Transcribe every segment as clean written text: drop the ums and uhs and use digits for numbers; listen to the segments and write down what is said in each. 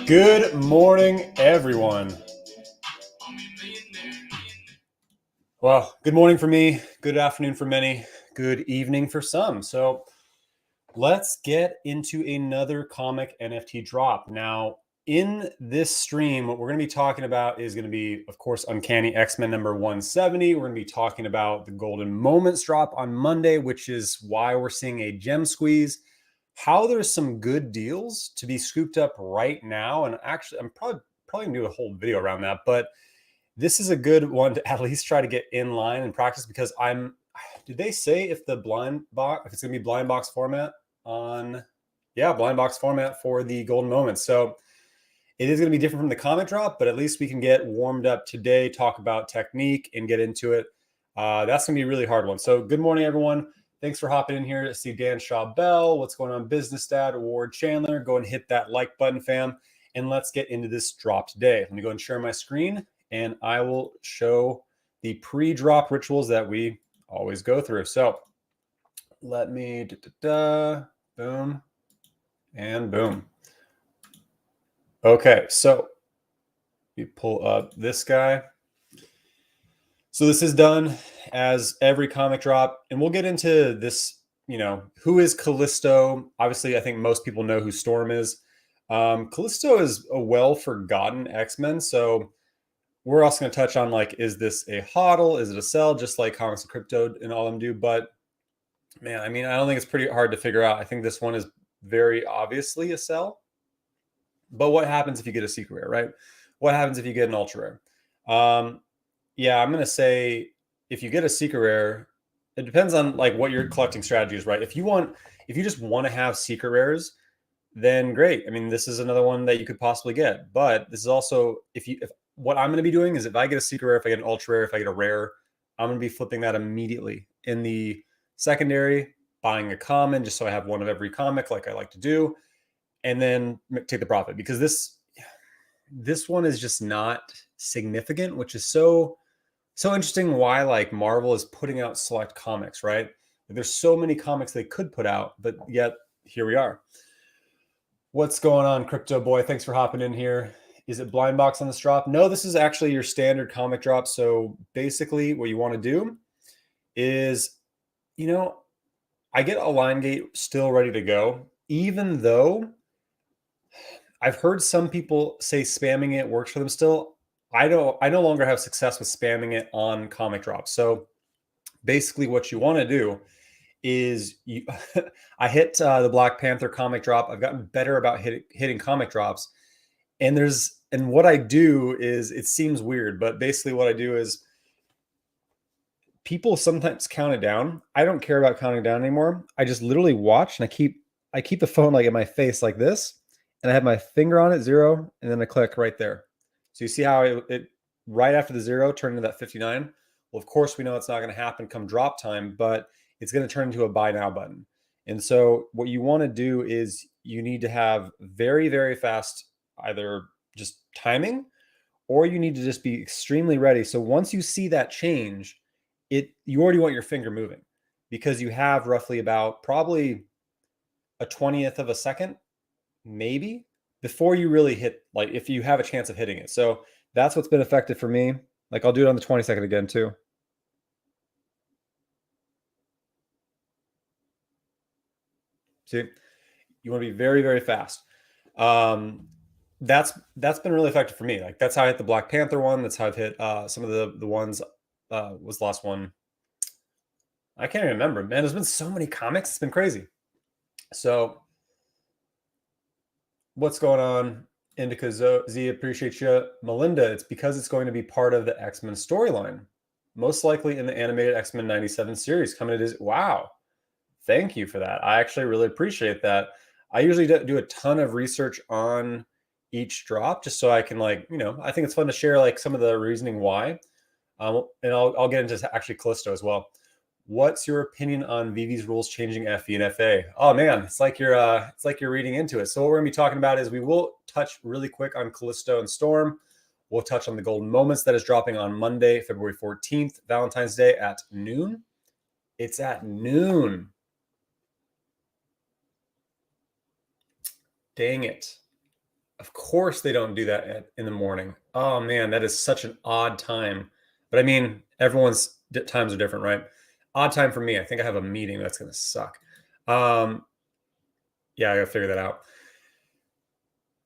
Good morning, everyone. Well, good morning for me, good afternoon for many, good evening for some. So let's get into another comic NFT drop. Now, in this stream, what we're going to be talking about is going to be, of course, Uncanny Xmen number 170. We're going to be talking about the Golden Moments drop on Monday, which is why we're seeing a gem squeeze. How there's some good deals to be scooped up right now. And actually, I'm probably going to do a whole video around that. But this is a good one to at least try to get in line and practice, because did they say if the blind box, if it's going to be blind box format on, yeah, blind box format for the Golden Moments. So it is going to be different from the comic drop, but at least we can get warmed up today, talk about technique and get into it. That's going to be a really hard one. So good morning, everyone. Thanks for hopping in here to see Dan Shaw Bell. What's going on, Business Dad, Ward Chandler? Go and hit that like button, fam. And let's get into this drop today. Let me go and share my screen, and I will show the pre-drop rituals that we always go through. So let me, boom, and boom. Okay, so we pull up this guy. So this is done as every comic drop, and we'll get into this, who is Callisto? Obviously, I think most people know who Storm is. Callisto is a well-forgotten X-Men, so we're also going to touch on, like, is this a hodl? Is it a sell? Just like Comics and Crypto and all of them do. But man, I mean, I don't think it's pretty hard to figure out. I think this one is very obviously a sell. But what happens if you get a secret rare, right? What happens if you get an ultra rare? Yeah, I'm going to say if you get a secret rare, it depends on like what your collecting strategy is, right? If you just want to have secret rares, then great. I mean, this is another one that you could possibly get. But this is also, if what I'm going to be doing is, if I get a secret rare, if I get an ultra rare, if I get a rare, I'm going to be flipping that immediately. In the secondary, buying a common just so I have one of every comic, like I like to do, and then take the profit, because this one is just not significant, which is so interesting. Why, like, Marvel is putting out select comics, right? There's so many comics they could put out, but yet here we are. What's going on, Crypto Boy? Thanks for hopping in here. Is it blind box on this drop? No, this is actually your standard comic drop. So basically what you want to do is, I get a line gate still ready to go, even though I've heard some people say spamming it works for them still. I no longer have success with spamming it on comic drops. So basically what you want to do is I hit the Black Panther comic drop. I've gotten better about hitting comic drops. And what I do is, it seems weird, but basically what I do is, people sometimes count it down. I don't care about counting down anymore. I just literally watch, and I keep the phone like in my face like this, and I have my finger on it, 0, and then I click right there. So you see how it right after the 0 turned into that 59. Well, of course we know it's not going to happen come drop time, but it's going to turn into a buy now button. And so what you want to do is, you need to have very, very fast either just timing, or you need to just be extremely ready. So once you see that change, you already want your finger moving, because you have roughly about probably a 20th of a second, maybe, before you really hit, like, if you have a chance of hitting it. So that's what's been effective for me. Like, I'll do it on the 22nd again too. See, you want to be very, very fast. That's been really effective for me. Like, that's how I hit the Black Panther one. That's how I've hit some of the ones. Was the last one? I can't even remember. Man, there's been so many comics. It's been crazy. So what's going on? Indica Z, appreciate you. Melinda, it's because it's going to be part of the X-Men storyline, most likely in the animated X-Men 97 series coming to Disney. Wow. Thank you for that. I actually really appreciate that. I usually do a ton of research on each drop, just so I can, like, I think it's fun to share, like, some of the reasoning why. And I'll get into actually Callisto as well. What's your opinion on Veve's rules changing FE and FA? Oh man, it's like you're reading into it. So what we're gonna be talking about is, we will touch really quick on Callisto and Storm. We'll touch on the Golden Moments that is dropping on Monday, February 14th, Valentine's Day at noon. It's at noon. Dang it. Of course they don't do that in the morning. Oh man, that is such an odd time. But I mean, everyone's times are different, right? Odd time for me. I think I have a meeting that's going to suck. Yeah, I got to figure that out.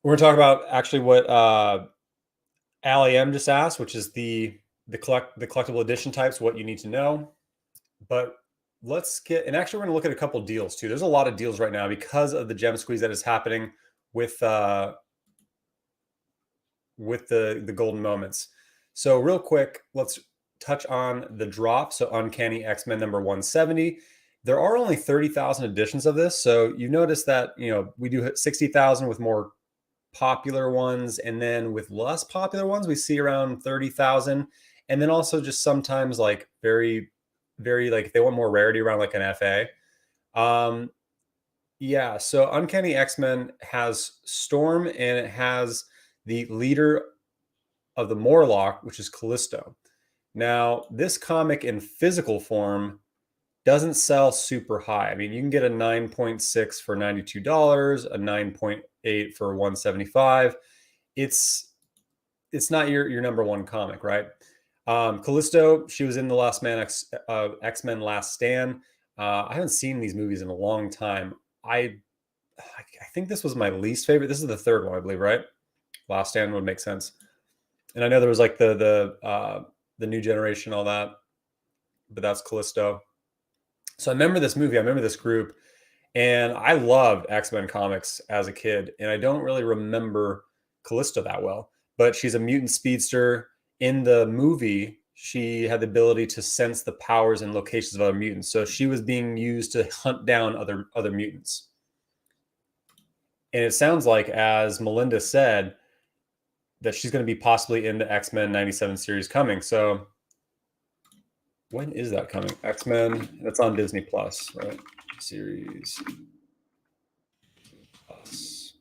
We're going to talk about actually what Ali M just asked, which is the collectible edition types, what you need to know. But let's get, and actually we're going to look at a couple deals too. There's a lot of deals right now because of the gem squeeze that is happening with the golden moments. So real quick, let's touch on the drop. So Uncanny Xmen number 170. There are only 30,000 editions of this. So you notice that, we do hit 60,000 with more popular ones. And then with less popular ones, we see around 30,000. And then also just sometimes like very, very, like if they want more rarity around like an FA. Yeah, so Uncanny Xmen has Storm and it has the leader of the Morlock, which is Callisto. Now, this comic in physical form doesn't sell super high. I mean, you can get a 9.6 for $92, a 9.8 for $175. It's not your number one comic, right? Callisto, she was in the X-Men Last Stand. I haven't seen these movies in a long time. I think this was my least favorite. This is the third one, I believe, right? Last Stand would make sense. And I know there was like the New Generation, all that, but that's Callisto. So I remember this movie. I remember this group, and I loved X-Men comics as a kid. And I don't really remember Callisto that well, but she's a mutant speedster. In the movie, she had the ability to sense the powers and locations of other mutants. So she was being used to hunt down other mutants. And it sounds like, as Melinda said, that she's going to be possibly in the X-Men 97 series coming. So when is that coming? X-Men, that's on Disney Plus, right? Series Plus.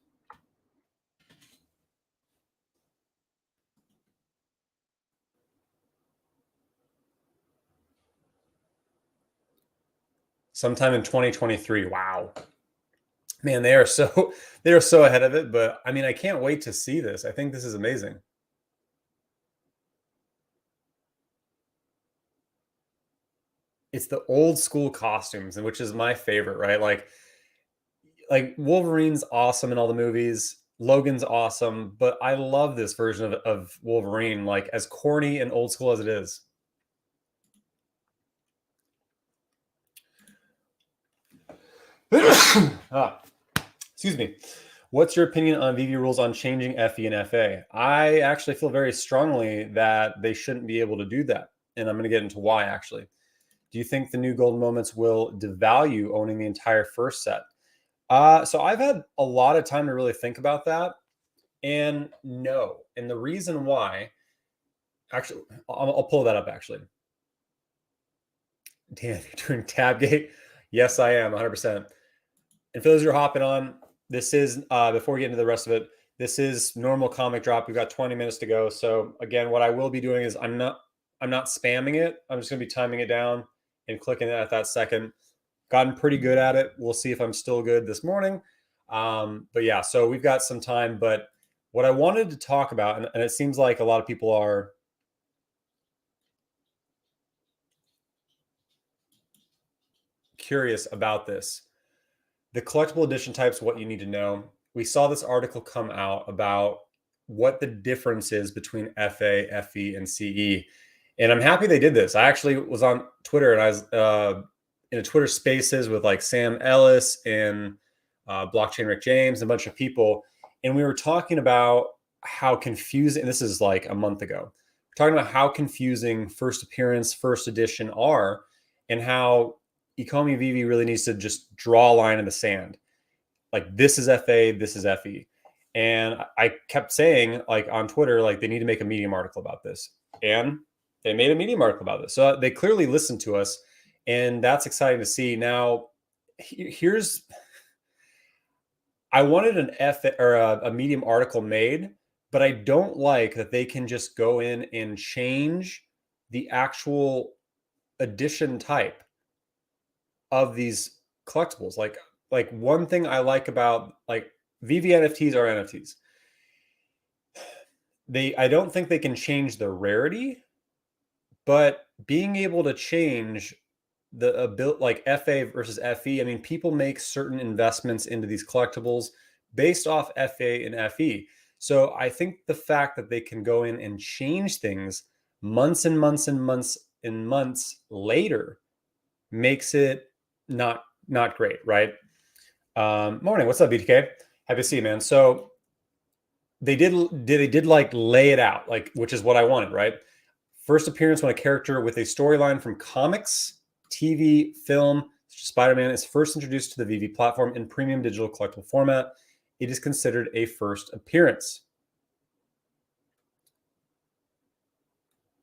Sometime in 2023. Wow. Man, they are so ahead of it, but I mean, I can't wait to see this. I think this is amazing. It's the old school costumes, and which is my favorite, right? Like Wolverine's awesome in all the movies. Logan's awesome, but I love this version of Wolverine, like as corny and old school as it is. Excuse me. What's your opinion on Veve rules on changing FE and FA? I actually feel very strongly that they shouldn't be able to do that. And I'm going to get into why, actually. Do you think the new golden moments will devalue owning the entire first set? So I've had a lot of time to really think about that. And no. And the reason why, actually, I'll pull that up, actually. Dan, you're doing Tabgate? Yes, I am, 100%. And for those who are hopping on, this is, before we get into the rest of it, this is normal comic drop. We've got 20 minutes to go. So again, what I will be doing is I'm not spamming it. I'm just going to be timing it down and clicking it at that second. Gotten pretty good at it. We'll see if I'm still good this morning. But yeah, so we've got some time. But what I wanted to talk about, and it seems like a lot of people are curious about this. The collectible edition types, what you need to know. We saw this article come out about what the difference is between FA, FE, and CE. And I'm happy they did this. I actually was on Twitter and I was in a Twitter spaces with like Sam Ellis and Blockchain Rick James, and a bunch of people. And we were talking about how confusing, and this is like a month ago, we're talking about how confusing first appearance, first edition are, and how Ecomi Veve really needs to just draw a line in the sand. Like, this is FA, this is FE. And I kept saying, like on Twitter, like they need to make a Medium article about this. And they made a Medium article about this. So they clearly listened to us. And that's exciting to see. Now, here's, I wanted an F or a Medium article made, but I don't like that they can just go in and change the actual edition type of these collectibles. Like one thing I like about like Veve NFTs are NFTs. I don't think they can change the rarity, but being able to change the ability, like FA versus FE. I mean, people make certain investments into these collectibles based off FA and FE. So I think the fact that they can go in and change things months and months and months and months later makes it not great, right? Morning, what's up, BTK? Happy to see you, man. So they did like lay it out, like, which is what I wanted, right? First appearance when a character with a storyline from comics, TV, film, Spider-Man is first introduced to the Veve platform in premium digital collectible format. It is considered a first appearance.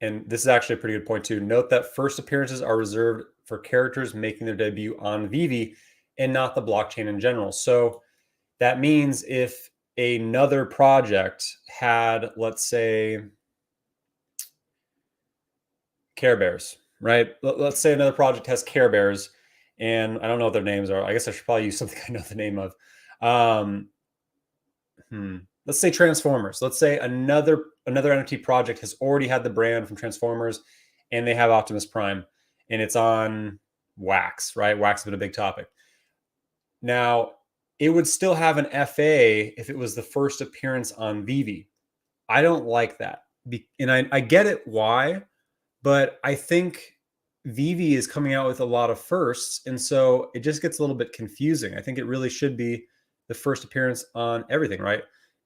And this is actually a pretty good point too. Note that first appearances are reserved for characters making their debut on Veve and not the blockchain in general. So that means if another project had, let's say, Care Bears, right? Let's say another project has Care Bears, and I don't know what their names are. I guess I should probably use something I know the name of. Let's say Transformers. Let's say another NFT project has already had the brand from Transformers, and they have Optimus Prime, and it's on Wax, right? Wax has been a big topic. Now, it would still have an FA if it was the first appearance on Veve. I don't like that, and I get it why. But I think Veve is coming out with a lot of firsts, and so it just gets a little bit confusing. I think it really should be the first appearance on everything, right?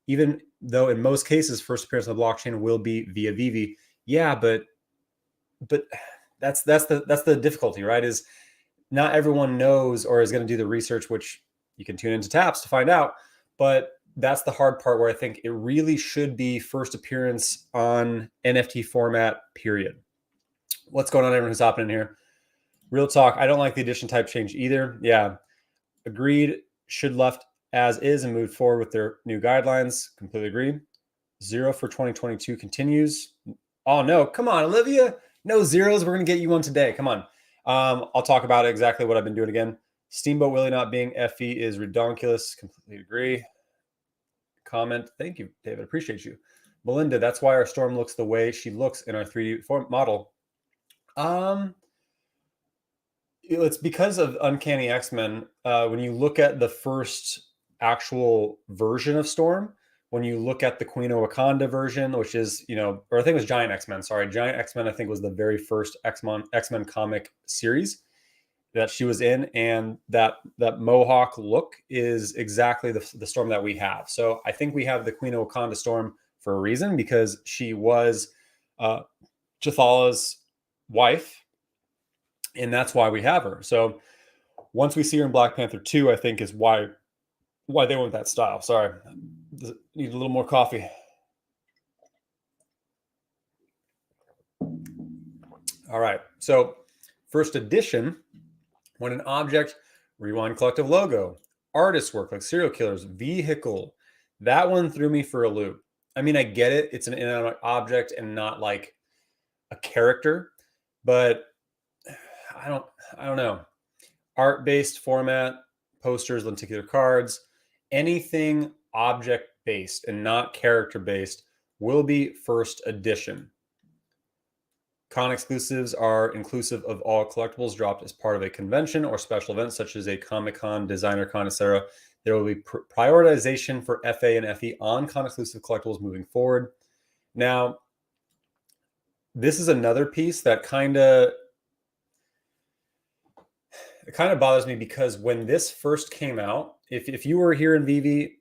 Even though in most cases, first appearance on the blockchain will be via Veve. Yeah, but that's the difficulty, right? Is not everyone knows or is going to do the research, which you can tune into Taps to find out. But that's the hard part where I think it really should be first appearance on NFT format, period. What's going on, everyone who's hopping in here? Real talk. I don't like the edition type change either. Yeah, agreed. Should left as is and move forward with their new guidelines. Completely agree. 0 for 2022 continues. Oh no, come on, Olivia. No zeros. We're gonna get you one today. Come on. I'll talk about exactly what I've been doing again. Steamboat Willie not being FE is redonkulous. Completely agree. Comment. Thank you, David. Appreciate you. Melinda, that's why our storm looks the way she looks in our 3D form model. It's because of Uncanny Xmen. When you look at the first actual version of Storm, when you look at the Queen of Wakanda version, which is, or I think it was Giant Xmen. Sorry, Giant Xmen. I think was the very first Xmen comic series that she was in, and that Mohawk look is exactly the Storm that we have. So I think we have the Queen of Wakanda Storm for a reason, because she was T'Challa's wife. And that's why we have her. So once we see her in Black Panther 2, I think is why they went with that style. Sorry. Need a little more coffee. All right. So first edition, when an object, rewind collective logo, artist work like serial killers, vehicle, that one threw me for a loop. I mean, I get it. It's an inanimate object and not like a character, but I don't know. Art-based format, posters, lenticular cards, anything object-based and not character-based will be first edition. Con exclusives are inclusive of all collectibles dropped as part of a convention or special event, such as a Comic-Con, Designer Con, etc. There will be prioritization for FA and FE on con exclusive collectibles moving forward. Now, this is another piece that kind of bothers me, because when this first came out, if you were here in Veve,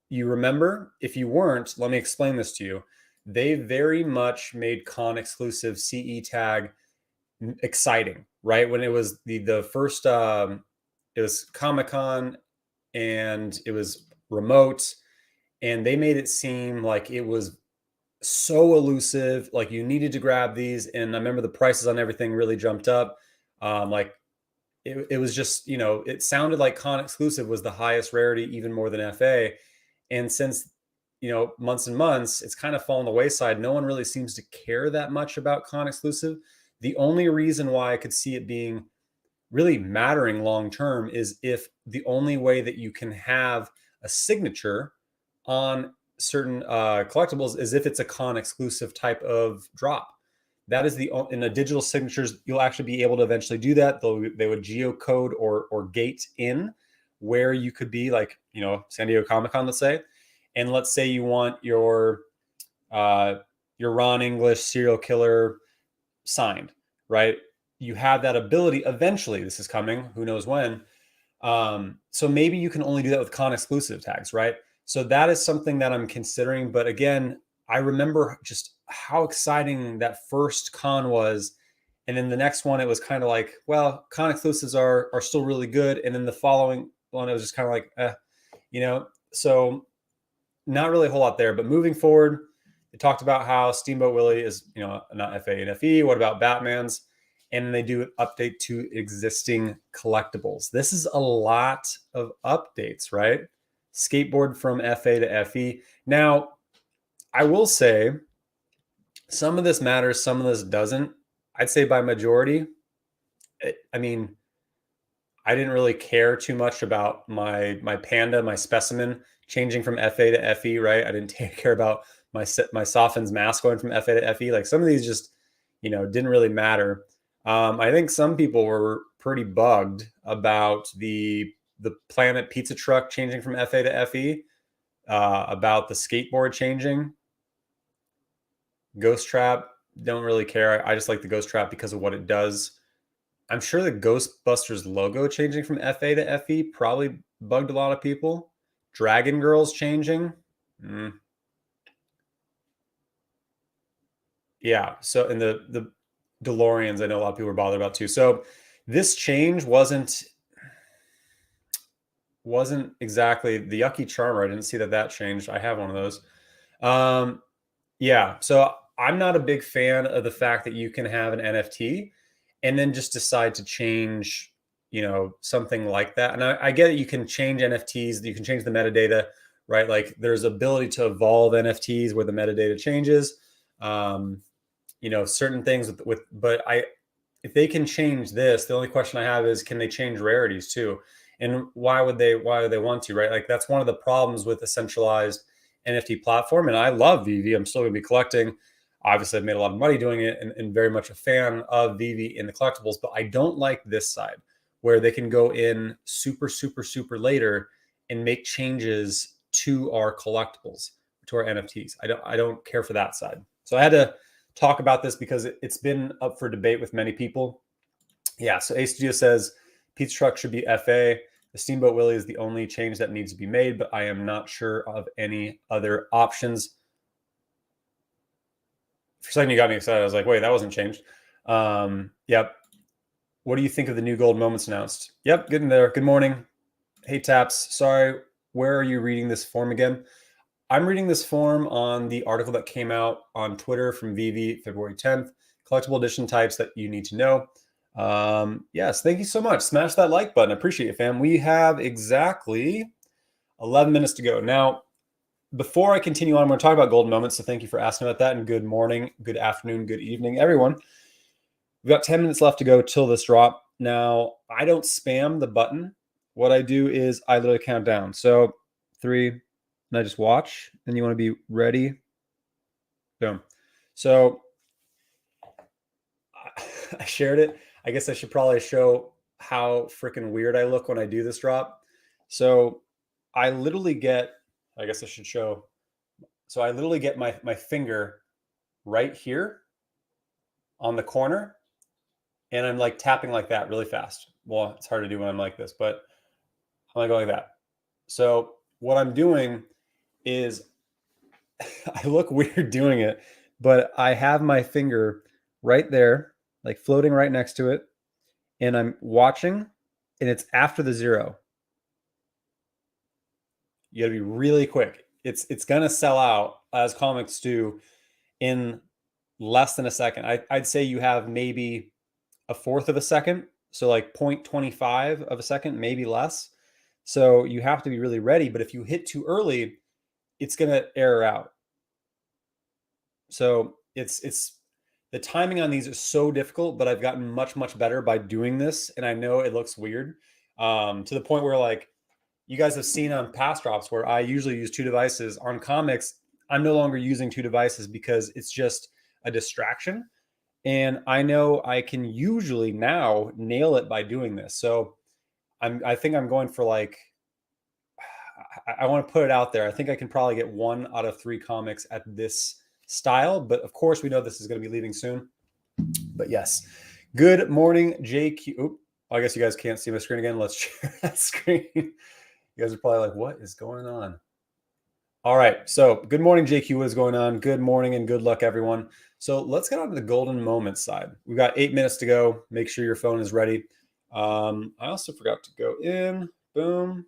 you remember. If you weren't, let me explain this to you. They very much made con exclusive CE tag exciting, right? When it was the first, it was Comic-Con and it was remote, and they made it seem like it was so elusive, like you needed to grab these. And I remember the prices on everything really jumped up. Like it was just, it sounded like con exclusive was the highest rarity, even more than FA. And since, months and months, it's kind of fallen the wayside. No one really seems to care that much about con exclusive. The only reason why I could see it being really mattering long term is if the only way that you can have a signature on certain collectibles as if it's a con exclusive type of drop. That is in the digital signatures, you'll actually be able to eventually do that. They would geocode or gate in where you could be, like, San Diego Comic-Con, let's say. And let's say you want your Ron English serial killer signed, right? You have that ability eventually. This is coming, who knows when. So maybe you can only do that with con exclusive tags, right? So that is something that I'm considering. But again, I remember just how exciting that first con was. And then the next one, it was kind of like, well, con exclusives are still really good. And then the following one, it was just kind of like, so not really a whole lot there. But moving forward, they talked about how Steamboat Willie is, not FA and FE. What about Batman's? And they do an update to existing collectibles. This is a lot of updates, right? Skateboard from FA to FE. Now, I will say some of this matters, some of this doesn't. I'd say by majority, I didn't really care too much about my Panda, my specimen changing from FA to FE, right? I didn't care about my Soften's mask going from FA to FE. Like, some of these just, didn't really matter. I think some people were pretty bugged about the Planet Pizza Truck changing from FA to FE, about the skateboard changing. Ghost Trap, don't really care. I just like the Ghost Trap because of what it does. I'm sure the Ghostbusters logo changing from FA to FE probably bugged a lot of people. Dragon Girls changing. Yeah. So, and the DeLoreans, I know a lot of people were bothered about too. So this change wasn't exactly the Yucky Charmer. I didn't see that changed. I have one of those. Yeah. So I'm not a big fan of the fact that you can have an NFT and then just decide to change, something like that. And I get it. You can change NFTs. You can change the metadata, right? Like, there's ability to evolve NFTs where the metadata changes. Certain things but if they can change this, the only question I have is, can they change rarities too? And why would they want to, right? Like, that's one of the problems with a centralized NFT platform. And I love Veve. I'm still going to be collecting. Obviously, I've made a lot of money doing it, and very much a fan of Veve in the collectibles, but I don't like this side where they can go in super, super, super later and make changes to our collectibles, to our NFTs. I don't care for that side. So I had to talk about this because it's been up for debate with many people. Yeah, so Ace Studio says Pizza Truck should be FA. The Steamboat Willie is the only change that needs to be made, but I am not sure of any other options. For a second, you got me excited. I was like, wait, that wasn't changed. Yep. What do you think of the new gold moments announced? Yep, getting there. Good morning. Hey, Taps. Sorry, where are you reading this form again? I'm reading this form on the article that came out on Twitter from Veve, February 10th. Collectible edition types that you need to know. Yes, thank you so much. Smash that like button. I appreciate it, fam. We have exactly 11 minutes to go. Now, before I continue on, I'm going to talk about golden moments. So thank you for asking about that. And good morning, good afternoon, good evening, everyone. We've got 10 minutes left to go till this drop. Now, I don't spam the button. What I do is I literally count down. So 3, and I just watch. And you want to be ready. Boom. So I shared it. I guess I should probably show how freaking weird I look when I do this drop. So I literally get, I guess I should show. So I literally get my finger right here on the corner, and I'm like tapping like that really fast. Well, it's hard to do when I'm like this, but I'm like going like that. So what I'm doing is I look weird doing it, but I have my finger right there, like floating right next to it, and I'm watching, and it's after the 0. You got to be really quick. It's gonna sell out, as comics do, in less than a second. I'd say you have maybe a fourth of a second, so like 0.25 of a second, maybe less. So you have to be really ready. But if you hit too early, it's gonna error out. So it's the timing on these is so difficult, but I've gotten much better by doing this, and I know it looks weird, to the point where, like, you guys have seen on past drops where I usually use 2 devices. On comics, I'm no longer using 2 devices because it's just a distraction. And I know I can usually now nail it by doing this. So I think I'm going for like, I want to put it out there. I think I can probably get 1 out of 3 comics at this style. But of course, we know this is going to be leaving soon. But yes, good morning, JQ. Oop, I guess you guys can't see my screen again. Let's share that screen. You guys are probably like, what is going on? All right. So good morning, JQ. What is going on? Good morning and good luck, everyone. So let's get on to the golden moments side. We've got 8 minutes to go. Make sure your phone is ready. I also forgot to go in. Boom.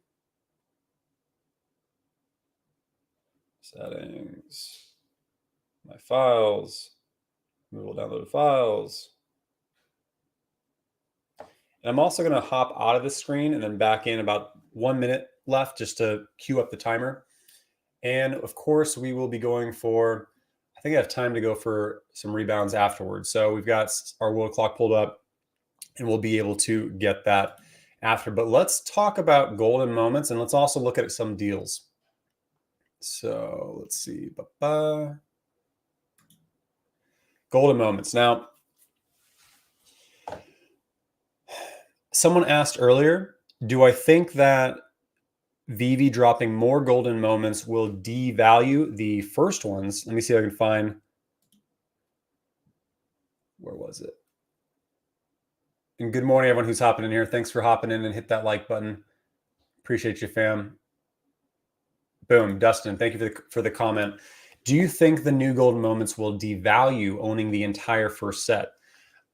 Settings. My files. Google downloaded files. And I'm also going to hop out of the screen and then back in about 1 minute left just to queue up the timer. And of course, we will be going for, I think I have time to go for some rebounds afterwards. So we've got our world clock pulled up and we'll be able to get that after. But let's talk about golden moments and let's also look at some deals. So let's see. Golden moments. Now, someone asked earlier, do I think that Veve dropping more golden moments will devalue the first ones? Let me see if I can find, where was it? And good morning, everyone who's hopping in here. Thanks for hopping in and hit that like button. Appreciate you, fam. Boom, Dustin, thank you for the comment. Do you think the new golden moments will devalue owning the entire first set?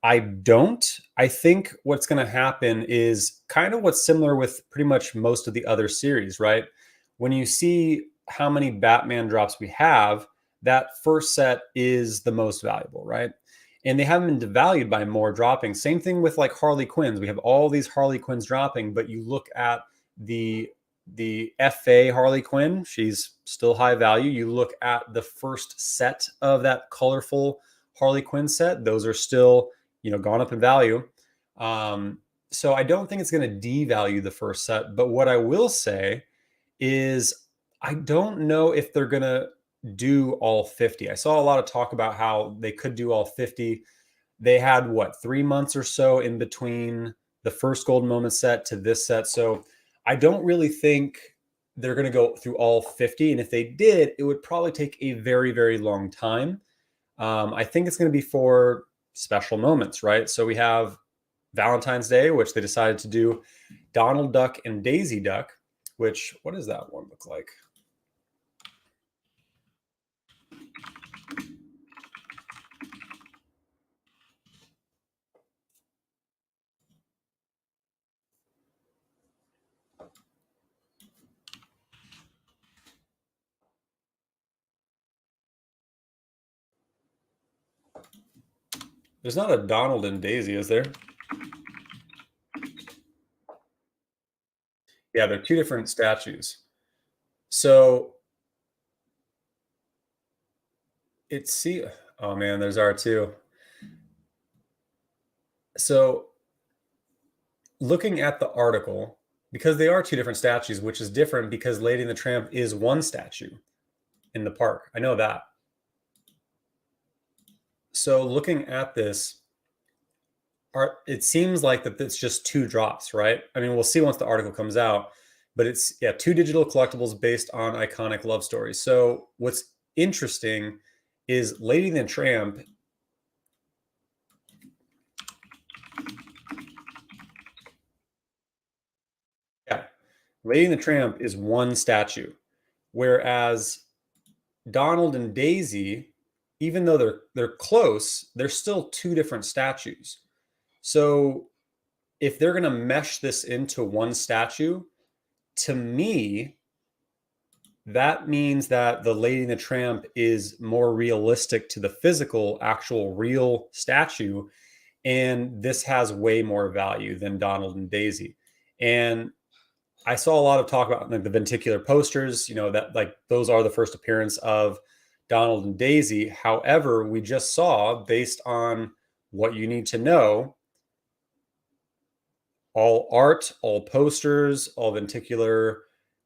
I don't. I think what's going to happen is kind of what's similar with pretty much most of the other series, right? When you see how many Batman drops we have, that first set is the most valuable, right? And they haven't been devalued by more dropping. Same thing with like Harley Quinns. We have all these Harley Quinns dropping, but you look at the FA Harley Quinn, she's still high value. You look at the first set of that colorful Harley Quinn set, those are still, gone up in value. So I don't think it's going to devalue the first set. But what I will say is I don't know if they're going to do all 50. I saw a lot of talk about how they could do all 50. They had 3 months or so in between the first golden moment set to this set. So I don't really think they're going to go through all 50. And if they did, it would probably take a very, very long time. I think it's going to be for special moments, right? So we have Valentine's Day, which they decided to do Donald Duck and Daisy Duck, which, what does that one look like? There's not a Donald and Daisy, is there? Yeah, they're 2 different statues. So oh man, there's R2. So looking at the article, because they are 2 different statues, which is different because Lady and the Tramp is 1 statue in the park. I know that. So looking at this, it seems like that it's just 2 drops, right? I mean, we'll see once the article comes out, but it's 2 digital collectibles based on iconic love stories. So what's interesting is Lady and the Tramp. Yeah, Lady and the Tramp is 1 statue, whereas Donald and Daisy, even though they're close, they're still 2 different statues. So if they're going to mesh this into 1 statue, to me, that means that the Lady and the Tramp is more realistic to the physical, actual real statue. And this has way more value than Donald and Daisy. And I saw a lot of talk about like the venticular posters, that like those are the first appearance of Donald and Daisy. However, we just saw, based on what you need to know, all art, all posters, all venticular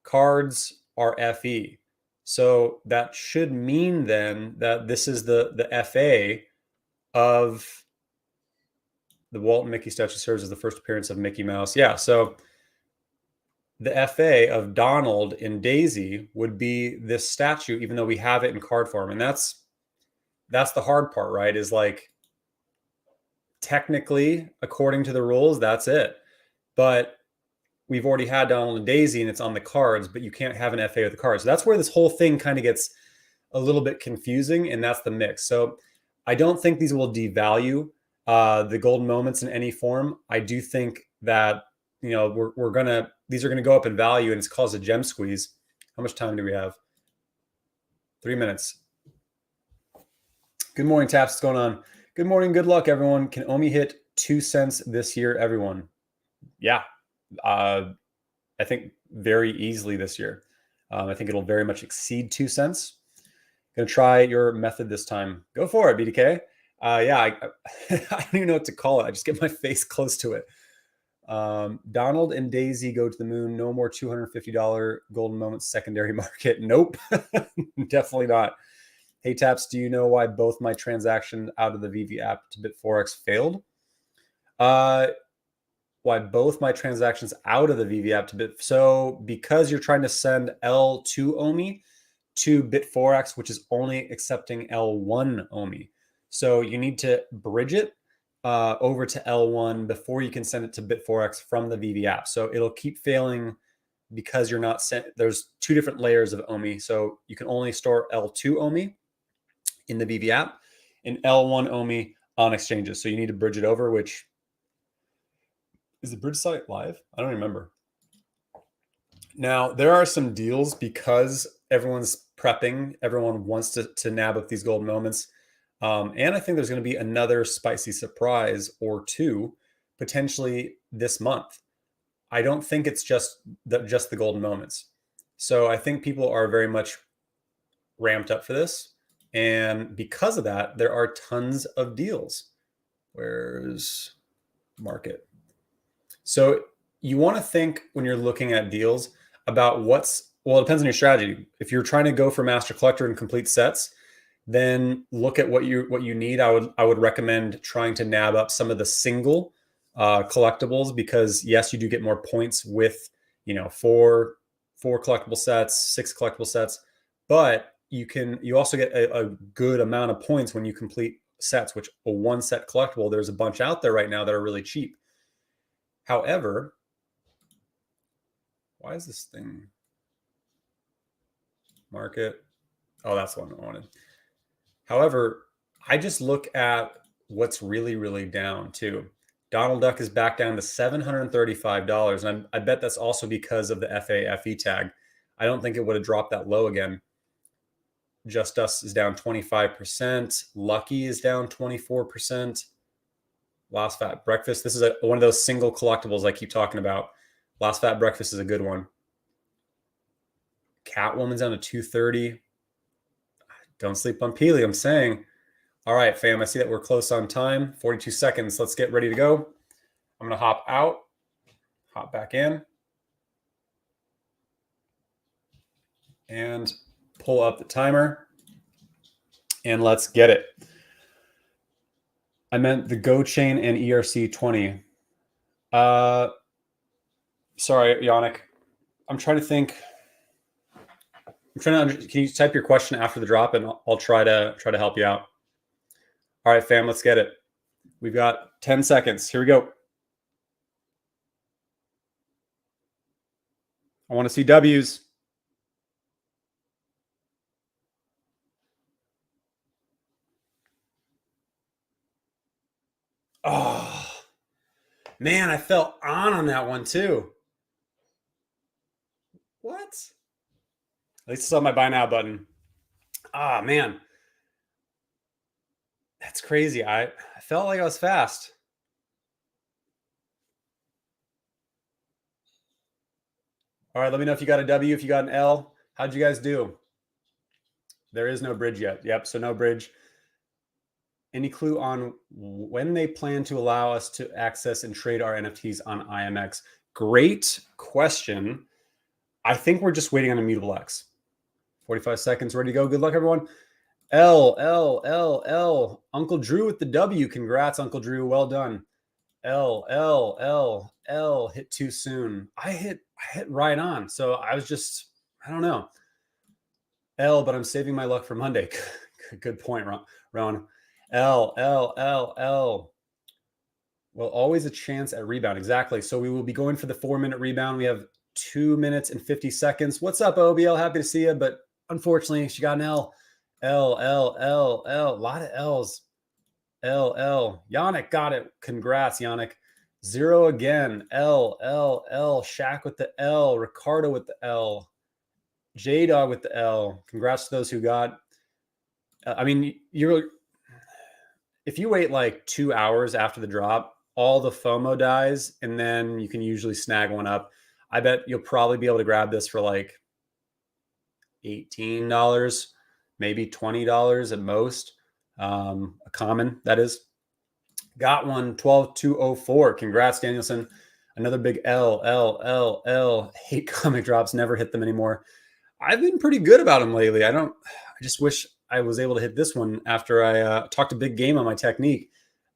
cards are FE. So that should mean then that this is the FA of the Walt and Mickey statue serves as the first appearance of Mickey Mouse. Yeah, so the FA of Donald and Daisy would be this statue, even though we have it in card form. And that's the hard part, right? Is like, technically, according to the rules, that's it. But we've already had Donald and Daisy and it's on the cards, but you can't have an FA with the cards. So that's where this whole thing kind of gets a little bit confusing, and that's the mix. So I don't think these will devalue the golden moments in any form. I do think that, you know, these are gonna go up in value, and it's caused a gem squeeze. How much time do we have? 3 minutes. Good morning, Taps. What's going on? Good morning. Good luck, everyone. Can Omi hit 2 cents this year, everyone? Yeah. I think very easily this year. I think it'll very much exceed 2 cents. Gonna try your method this time. Go for it, BDK. Yeah, I don't even know what to call it. I just get my face close to it. Donald and Daisy go to the moon. No more $250 golden moments secondary market. Nope, definitely not. Hey, Taps, do you know why both my transactions out of the Veve app to Bit4x failed? Why both my transactions out of the Veve app to Bit? So because you're trying to send L2 OMI to Bit4x, which is only accepting L1 OMI. So you need to bridge it over to L1 before you can send it to Bit4x from the Veve app. So it'll keep failing because you're not sent. There's 2 different layers of OMI. So you can only store L2 OMI in the Veve app and L1 OMI on exchanges. So you need to bridge it over, which is the bridge site live? I don't remember. Now, there are some deals because everyone's prepping. Everyone wants to nab up these golden moments. And I think there's going to be another spicy surprise or two potentially this month. I don't think it's just the golden moments. So I think people are very much ramped up for this. And because of that, there are tons of deals. Where's market? So you want to think when you're looking at deals about well, it depends on your strategy. If you're trying to go for master collector and complete sets, then look at what you need. I would recommend trying to nab up some of the single collectibles, because yes, you do get more points with, you know, four collectible sets, 6 collectible sets, but you also get a good amount of points when you complete sets, which a 1 set collectible, there's a bunch out there right now that are really cheap. However, why is this thing market? Oh, that's the one I wanted. However, I just look at what's really, really down too. Donald Duck is back down to $735. And I bet that's also because of the FAFE tag. I don't think it would have dropped that low again. Just Us is down 25%. Lucky is down 24%. Last Fat Breakfast. This is one of those single collectibles I keep talking about. Last Fat Breakfast is a good one. Catwoman's down to 230. Don't sleep on Peely, I'm saying. All right, fam, I see that we're close on time. 42 seconds. Let's get ready to go. I'm going to hop out, hop back in, and pull up the timer, and let's get it. I meant the Go Chain and ERC20. Sorry, Yannick. I'm trying to think. Can you type your question after the drop, and I'll try to help you out. All right, fam, let's get it. We've got 10 seconds. Here we go. I want to see W's. Oh, man, I fell on that one too. What? At least I saw my buy now button. Ah, man. That's crazy. I felt like I was fast. All right, let me know if you got a W, if you got an L. How'd you guys do? There is no bridge yet. Yep, so no bridge. Any clue on when they plan to allow us to access and trade our NFTs on IMX? Great question. I think we're just waiting on Immutable X. 45 seconds, ready to go. Good luck, everyone. L. Uncle Drew with the W. Congrats, Uncle Drew. Well done. L. Hit too soon. I hit right on. So I was just, I don't know. L, but I'm saving my luck for Monday. Good point, Ron. L. Well, always a chance at rebound. Exactly. So we will be going for the 4-minute rebound. We have 2 minutes and 50 seconds. What's up, OBL? Happy to see you. But unfortunately, she got an L. L. A lot of L's. L. Yannick got it. Congrats, Yannick. 0 again. L. Shaq with the L. Ricardo with the L. J-Dog with the L. Congrats to those who got. I mean, if you wait like 2 hours after the drop, all the FOMO dies, and then you can usually snag one up. I bet you'll probably be able to grab this for like $18, maybe $20 at most. A common, that is. Got one, 12,204. Congrats, Danielson. Another big L. Hate comic drops, never hit them anymore. I've been pretty good about them lately. I just wish I was able to hit this one after I talked a big game on my technique.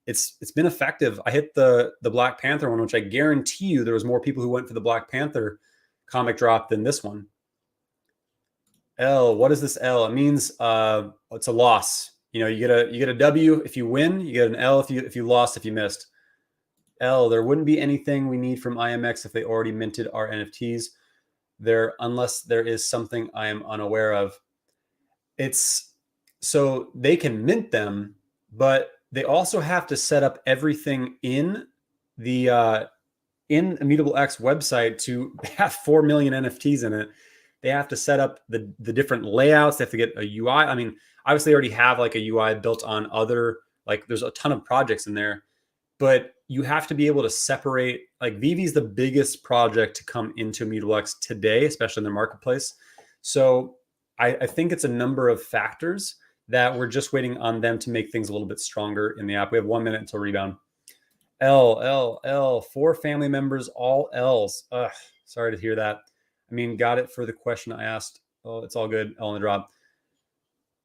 It's been effective. I hit the Black Panther one, which I guarantee you there was more people who went for the Black Panther comic drop than this one. L. What is this L? It means it's a loss. You get a W if you win. You get an L if you lost, if you missed. L. There wouldn't be anything we need from IMX if they already minted our NFTs there, unless there is something I am unaware of. It's so they can mint them, but they also have to set up everything in the Immutable X website to have 4 million NFTs in it. They have to set up the different layouts. They have to get a UI. I mean, obviously they already have like a UI built on other, like there's a ton of projects in there, but you have to be able to separate, like Veve is the biggest project to come into Immutable X today, especially in the marketplace. So I think it's a number of factors that we're just waiting on them to make things a little bit stronger in the app. We have 1 minute until rebound. L. 4 family members, all L's. Ugh, sorry to hear that. I mean, got it for the question I asked. Oh, it's all good. L on the drop.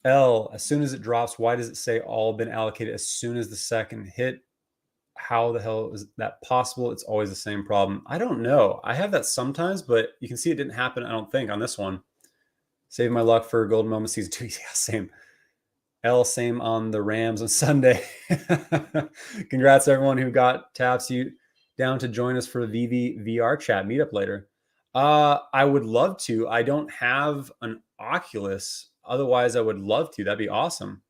L, as soon as it drops, why does it say all been allocated as soon as the second hit? How the hell is that possible? It's always the same problem. I don't know. I have that sometimes, but you can see it didn't happen, I don't think, on this one. Save my luck for Golden Moment Season 2. Yeah, same. L, same on the Rams on Sunday. Congrats to everyone who got Taps you down to join us for the Veve VR chat meetup later. I would love to. I don't have an Oculus. Otherwise, I would love to. That'd be awesome.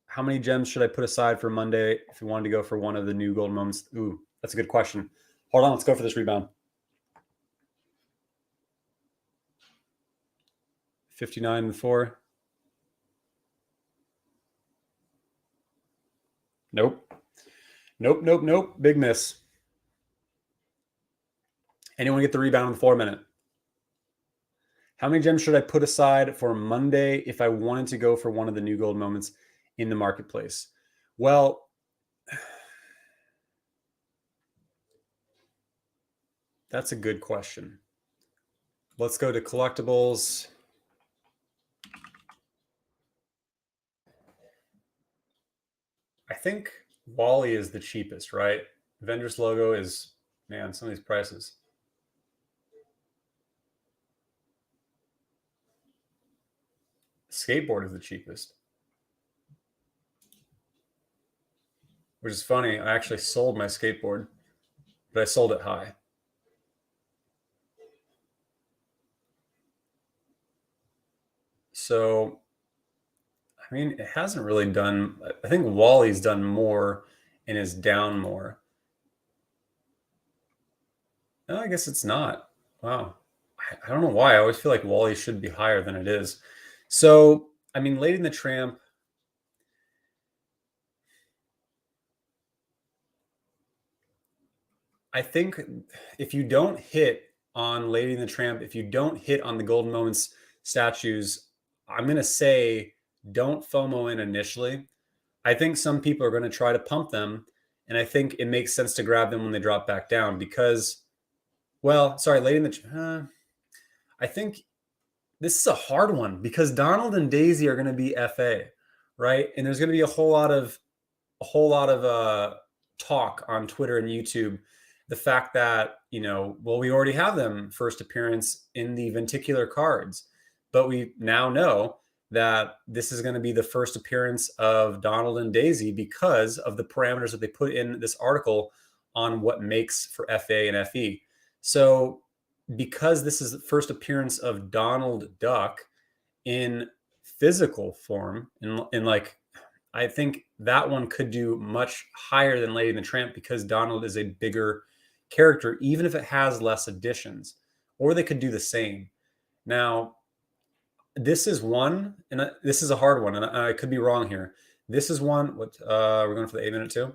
How many gems should I put aside for Monday if you wanted to go for one of the new Golden Moments? Ooh, that's a good question. Hold on. Let's go for this rebound. 59 and 4. Nope. Big miss. Anyone get the rebound in the 4 minute? How many gems should I put aside for Monday if I wanted to go for one of the new gold moments in the marketplace? Well, that's a good question. Let's go to collectibles. I think Wally is the cheapest, right? Vendor's logo is, man, some of these prices. Skateboard is the cheapest. Which is funny. I actually sold my skateboard, but I sold it high. So, I mean, it hasn't really done, I think Wally's done more and is down more. No, I guess it's not. Wow. I don't know why. I always feel like Wally should be higher than it is. So, I mean, Lady and the Tramp, I think if you don't hit on Lady and the Tramp, if you don't hit on the Golden Moments statues, I'm going to say don't FOMO in initially. I think some people are going to try to pump them, and I think it makes sense to grab them when they drop back down because Well, sorry, late in the. I think this is a hard one because Donald and Daisy are going to be FA, right? And there's going to be a whole lot of talk on Twitter and YouTube. The fact that, well, we already have them first appearance in the Venticular cards, but we now know that this is going to be the first appearance of Donald and Daisy because of the parameters that they put in this article on what makes for FA and FE. So because this is the first appearance of Donald Duck in physical form, in like, I think that one could do much higher than Lady and the Tramp because Donald is a bigger character, even if it has less additions, or they could do the same. Now, this is one, and this is a hard one, and I could be wrong here. This is one. What we're going for the 8-minute too?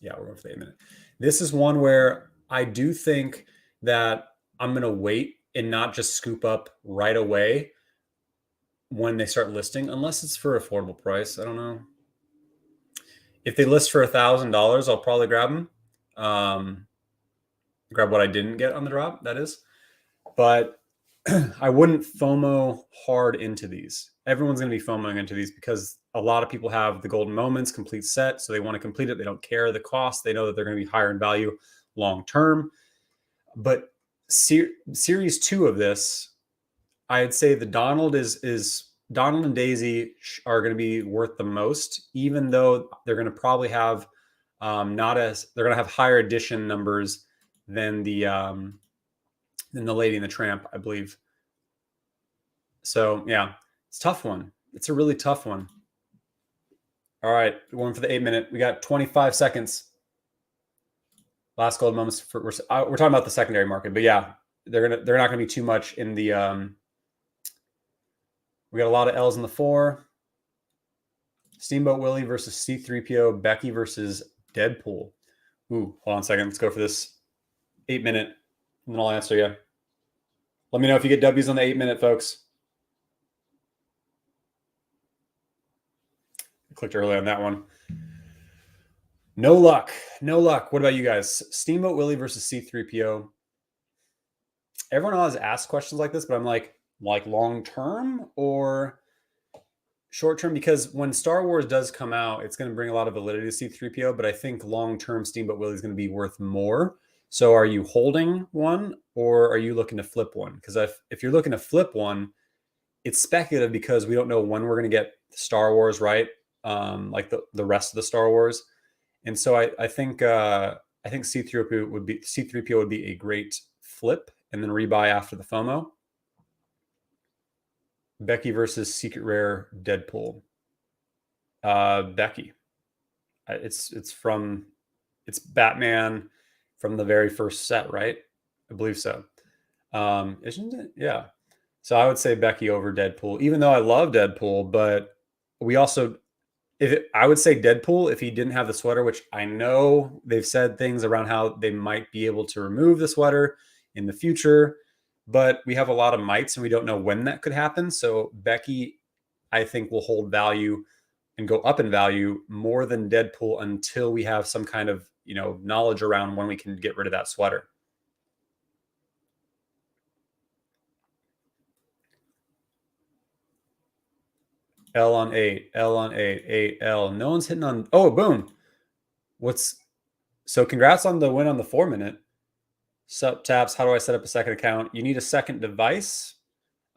Yeah, we're going for the 8-minute. This is one where I do think that I'm going to wait and not just scoop up right away when they start listing, unless it's for affordable price. I don't know. If they list for $1,000, I'll probably grab them. Grab what I didn't get on the drop, that is. But I wouldn't FOMO hard into these. Everyone's going to be FOMOing into these because a lot of people have the golden moments complete set, so they want to complete it. They don't care the cost. They know that they're going to be higher in value long term. But series 2 of this, I'd say the Donald Donald and Daisy are going to be worth the most, even though they're going to probably have they're going to have higher edition numbers than the Lady and the Tramp, I believe. So yeah, it's a tough one. It's a really tough one. All right, going for the 8-minute. We got 25 seconds. Last gold moments. We're talking about the secondary market, but yeah, they're not gonna be too much in the. We got a lot of L's in the 4. Steamboat Willie versus C3PO. Becky versus Deadpool. Ooh, hold on a second. Let's go for this 8-minute, and then I'll answer you. Let me know if you get W's on the 8-minute, folks. I clicked early on that one. No luck. No luck. What about you guys? Steamboat Willie versus C3PO. Everyone always asks questions like this, but I'm like long term or short term? Because when Star Wars does come out, it's going to bring a lot of validity to C3PO, but I think long term Steamboat Willie is going to be worth more. So are you holding one or are you looking to flip one? Because if you're looking to flip one, it's speculative because we don't know when we're going to get Star Wars, right? Like the rest of the Star Wars. And so I think C3PO would be a great flip and then rebuy after the FOMO. Becky versus Secret Rare Deadpool. Becky. It's Batman from the very first set, right? I believe so. Isn't it? Yeah. So I would say Becky over Deadpool, even though I love Deadpool, but we also I would say Deadpool if he didn't have the sweater, which I know they've said things around how they might be able to remove the sweater in the future, but we have a lot of mites and we don't know when that could happen. So Becky, I think, will hold value and go up in value more than Deadpool until we have some kind of knowledge around when we can get rid of that sweater. L on 8, L on 8, 8L. No one's hitting on. Oh, boom. So congrats on the win on the 4-minute. Sup, Taps, how do I set up a second account? You need a second device,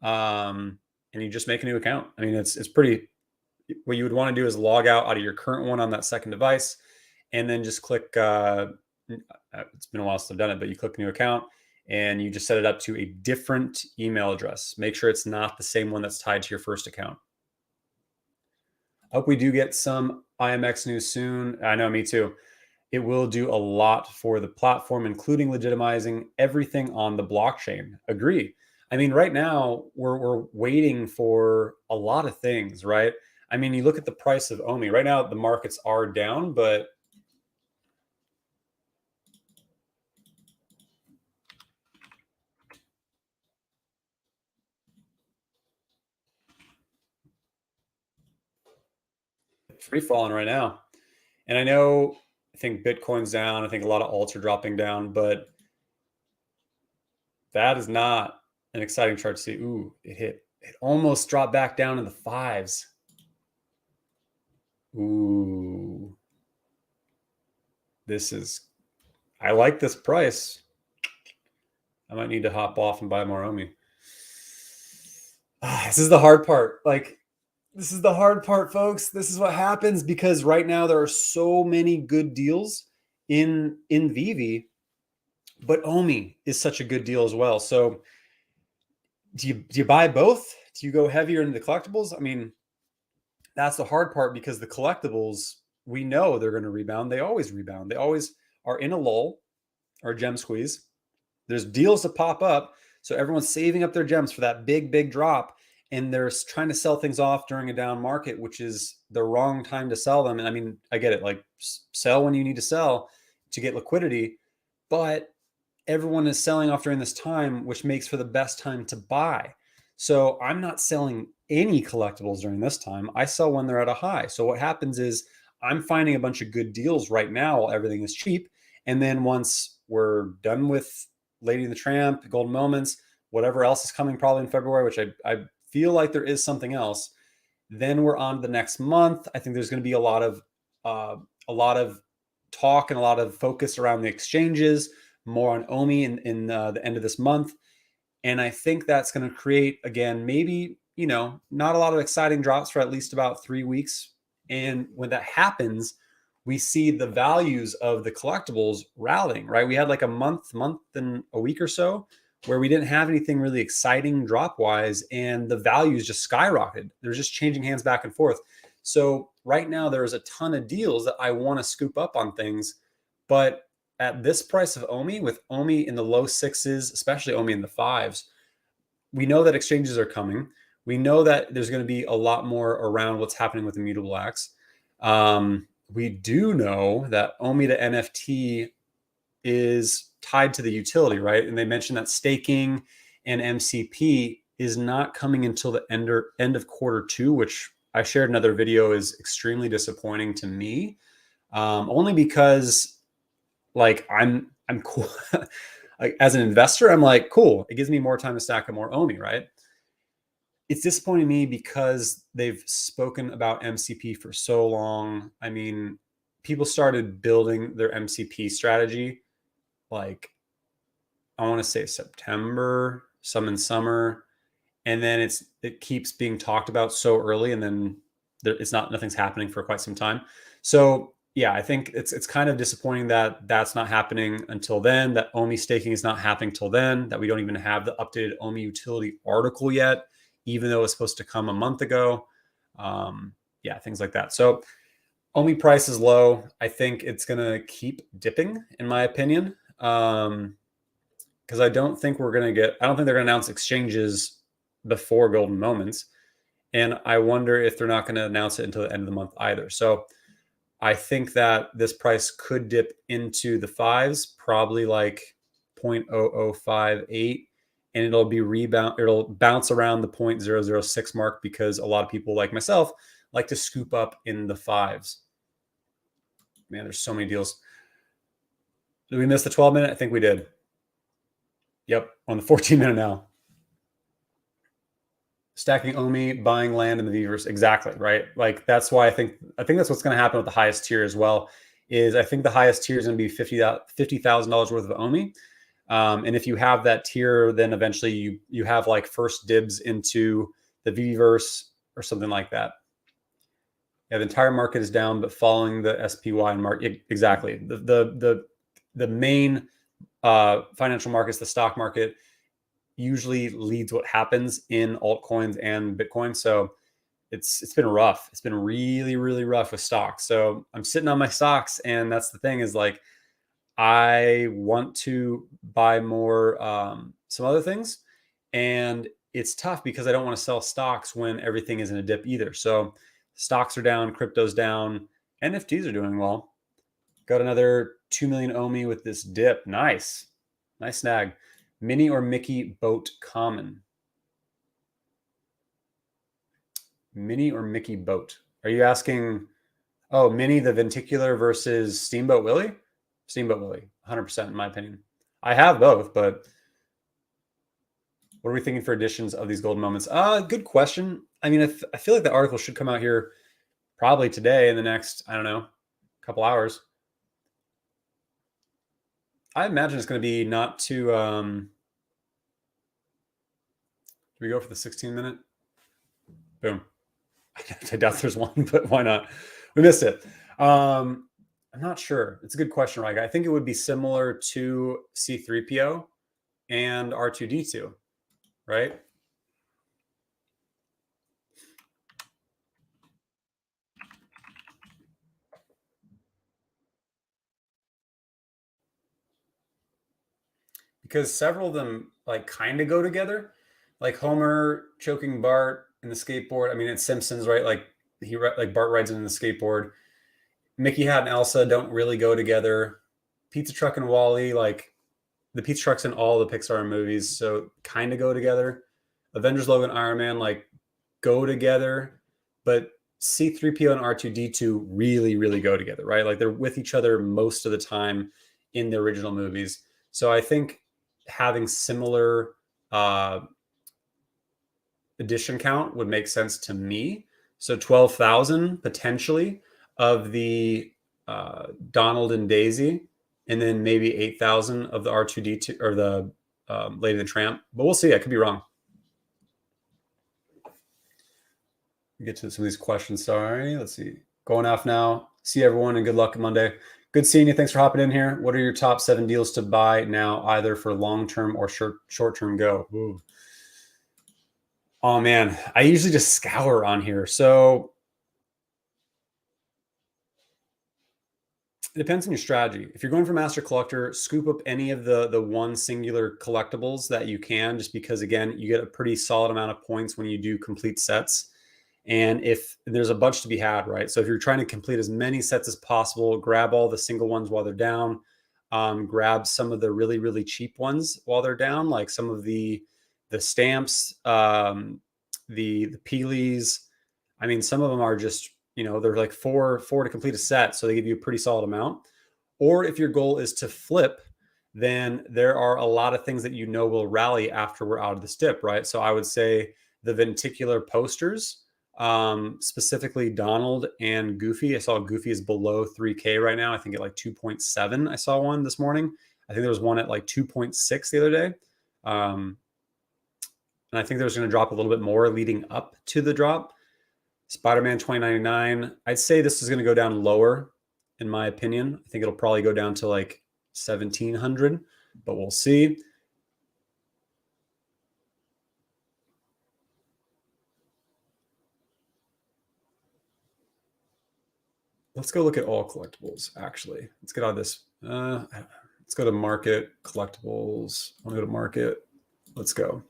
and you just make a new account. I mean, it's pretty. What you would want to do is log out of your current one on that second device, and then just click. It's been a while since I've done it, but you click new account, and you just set it up to a different email address. Make sure it's not the same one that's tied to your first account. I hope we do get some IMX news soon. I know, me too. It will do a lot for the platform, including legitimizing everything on the blockchain. Agree. I mean, right now we're waiting for a lot of things, right? I mean, you look at the price of Omi. Right now, the markets are down, but free falling right now. And I know I think Bitcoin's down. I think a lot of alts are dropping down, but that is not an exciting chart to see. Ooh, it hit. It almost dropped back down in the fives. Ooh. I like this price. I might need to hop off and buy more Omi. This is the hard part. This is the hard part, folks. This is what happens because right now there are so many good deals in Veve, but Omi is such a good deal as well. So do you buy both? Do you go heavier into the collectibles? I mean, that's the hard part because the collectibles, we know they're going to rebound. They always rebound. They always are in a lull or a gem squeeze. There's deals to pop up. So everyone's saving up their gems for that big drop. And they're trying to sell things off during a down market, which is the wrong time to sell them. And I mean, I get it. Like sell when you need to sell to get liquidity. But everyone is selling off during this time, which makes for the best time to buy. So I'm not selling any collectibles during this time. I sell when they're at a high. So what happens is I'm finding a bunch of good deals right now while everything is cheap. And then once we're done with Lady and the Tramp, Golden Moments, whatever else is coming probably in February, which I feel like there is something else, then we're on to the next month. I think there's going to be a lot of talk and a lot of focus around the exchanges, more on Omi in the end of this month. And I think that's going to create, again, maybe, not a lot of exciting drops for at least about 3 weeks. And when that happens, we see the values of the collectibles rallying, right? We had like a month and a week or so where we didn't have anything really exciting drop wise, and the values just skyrocketed. They're just changing hands back and forth. So right now there's a ton of deals that I want to scoop up on things, but at this price of Omi, with Omi in the low sixes, especially Omi in the fives, we know that exchanges are coming. We know that there's going to be a lot more around what's happening with Immutable X. We do know that Omi to NFT is tied to the utility, right? And they mentioned that staking and MCP is not coming until the end of Q2, which I shared another video is extremely disappointing to me, only because like I'm cool. Like as an investor, I'm like, cool. It gives me more time to stack up more Omi, right? It's disappointing me because they've spoken about MCP for so long. I mean, people started building their MCP strategy like I want to say September, some in summer, and then it keeps being talked about so early, and then nothing's happening for quite some time. So yeah, I think it's kind of disappointing that that's not happening until then. That Omi staking is not happening till then. That we don't even have the updated Omi utility article yet, even though it's supposed to come a month ago. Yeah, things like that. So Omi price is low. I think it's gonna keep dipping, in my opinion. Because I don't think they're going to announce exchanges before Golden Moments. And I wonder if they're not going to announce it until the end of the month either. So I think that this price could dip into the fives, probably like 0.0058, and it'll bounce around the 0.006 mark because a lot of people like myself like to scoop up in the fives. Man, there's so many deals. Did we miss the 12-minute? I think we did. Yep, on the 14-minute now. Stacking Omi, buying land in the Veverse. Exactly, right? Like that's why I think that's what's going to happen with the highest tier as well. Is I think the highest tier is going to be $50,000 worth of Omi. And if you have that tier, then eventually you have like first dibs into the Veverse or something like that. Yeah, the entire market is down, but following the SPY and market. Exactly. The main financial markets, the stock market, usually leads what happens in altcoins and Bitcoin. So it's been rough. It's been really, really rough with stocks. So I'm sitting on my stocks, and that's the thing is like I want to buy more some other things, and it's tough because I don't want to sell stocks when everything is in a dip either. So stocks are down, crypto's down, NFTs are doing well. Got another 2 million Omi with this dip. Nice snag. Mini or Mickey boat common? Mini or Mickey boat? Are you asking Oh, Mini the Venticular versus Steamboat Willie? Steamboat Willie, 100% in my opinion. I have both, but what are we thinking for editions of these golden moments? Good question. I mean, I feel like the article should come out here probably today in the next, I don't know, couple hours. I imagine it's going to be not too. Do we go for the 16-minute? Boom. I doubt there's one, but why not? We missed it. I'm not sure. It's a good question, right? I think it would be similar to C3PO and R2D2, right? Because several of them like kind of go together, like Homer choking Bart in the skateboard. I mean, it's Simpsons, right? Like like Bart rides in the skateboard. Mickey Hat and Elsa don't really go together. Pizza Truck and Wally, like the pizza trucks in all the Pixar movies, so kind of go together. Avengers, Logan, Iron Man, like go together, but C3PO and R2D2 really, really go together, right? Like they're with each other most of the time in the original movies. So I think having similar edition count would make sense to me. So 12,000 potentially of the Donald and Daisy, and then maybe 8,000 of the R2D2 or the Lady and the Tramp. But we'll see. I could be wrong. Get to some of these questions. Sorry. Let's see. Going off now. See everyone and good luck Monday. Good seeing you. Thanks for hopping in here. What are your top 7 deals to buy now, either for long-term or short-term go? Ooh. Oh, man. I usually just scour on here. So it depends on your strategy. If you're going for Master Collector, scoop up any of the one singular collectibles that you can, just because, again, you get a pretty solid amount of points when you do complete sets. And if there's a bunch to be had, right? So if you're trying to complete as many sets as possible, grab all the single ones while they're down. Grab some of the really, really cheap ones while they're down, like some of the stamps, the Peelies. I mean, some of them are just, they're like four to complete a set, so they give you a pretty solid amount. Or if your goal is to flip, then there are a lot of things that will rally after we're out of this dip, right? So I would say the Venticular posters, specifically Donald and Goofy. I saw Goofy is below 3K right now. I think at like 2.7. I saw one this morning. I think there was one at like 2.6 the other day. And I think there was going to drop a little bit more leading up to the drop. Spider-Man 2099. I'd say this is going to go down lower, in my opinion. I think it'll probably go down to like 1,700, but we'll see. Let's go look at all collectibles, actually. Let's get out of this. Let's go to market, collectibles. I want to go to market. Let's go.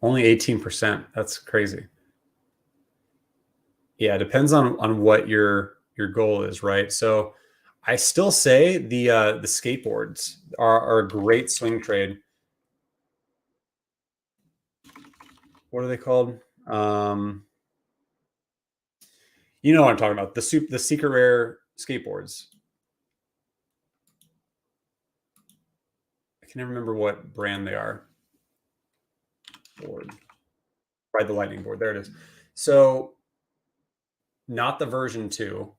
Only 18%. That's crazy. Yeah, it depends on what your goal is, right? So I still say the skateboards are a great swing trade. What are they called? You know what I'm talking about. The secret rare skateboards. I can never remember what brand they are. Board. Ride the lightning board. There it is. So not the version 2.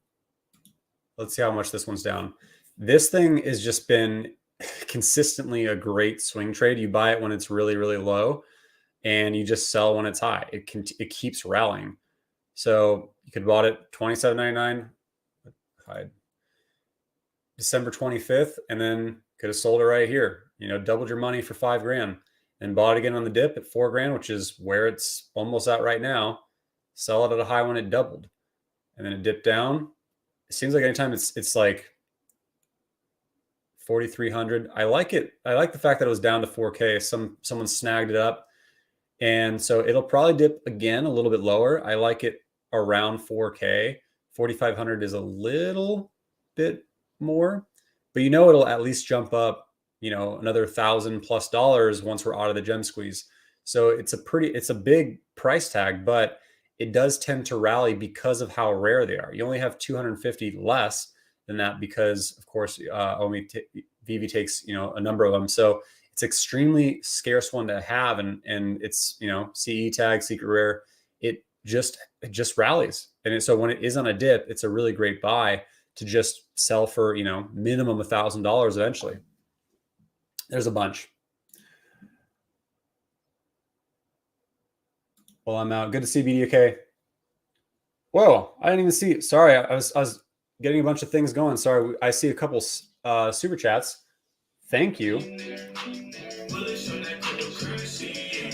Let's see how much this one's down. This thing has just been consistently a great swing trade. You buy it when it's really, really low, and you just sell when it's high. It keeps rallying. So you could have bought it $27.99, hide, December 25th, and then could have sold it right here. Doubled your money for $5,000, and bought it again on the dip at $4,000, which is where it's almost at right now. Sell it at a high when it doubled, and then it dipped down. It seems like anytime it's like 4,300. I like it. I like the fact that it was down to 4K. Someone snagged it up, and so it'll probably dip again a little bit lower. I like it around 4K. 4,500 is a little bit more, but it'll at least jump up, another $1,000+ once we're out of the gem squeeze. So it's a big price tag, but it does tend to rally because of how rare they are. You only have 250 less than that because, of course, Veve takes a number of them. So it's extremely scarce one to have, and it's CE tag, secret rare. It just rallies, and so when it is on a dip, it's a really great buy to just sell for minimum $1,000 eventually. There's a bunch. Well, I'm out. Good to see BDK. Whoa, I didn't even see it. Sorry, I was getting a bunch of things going. Sorry, I see a couple super chats. Thank you.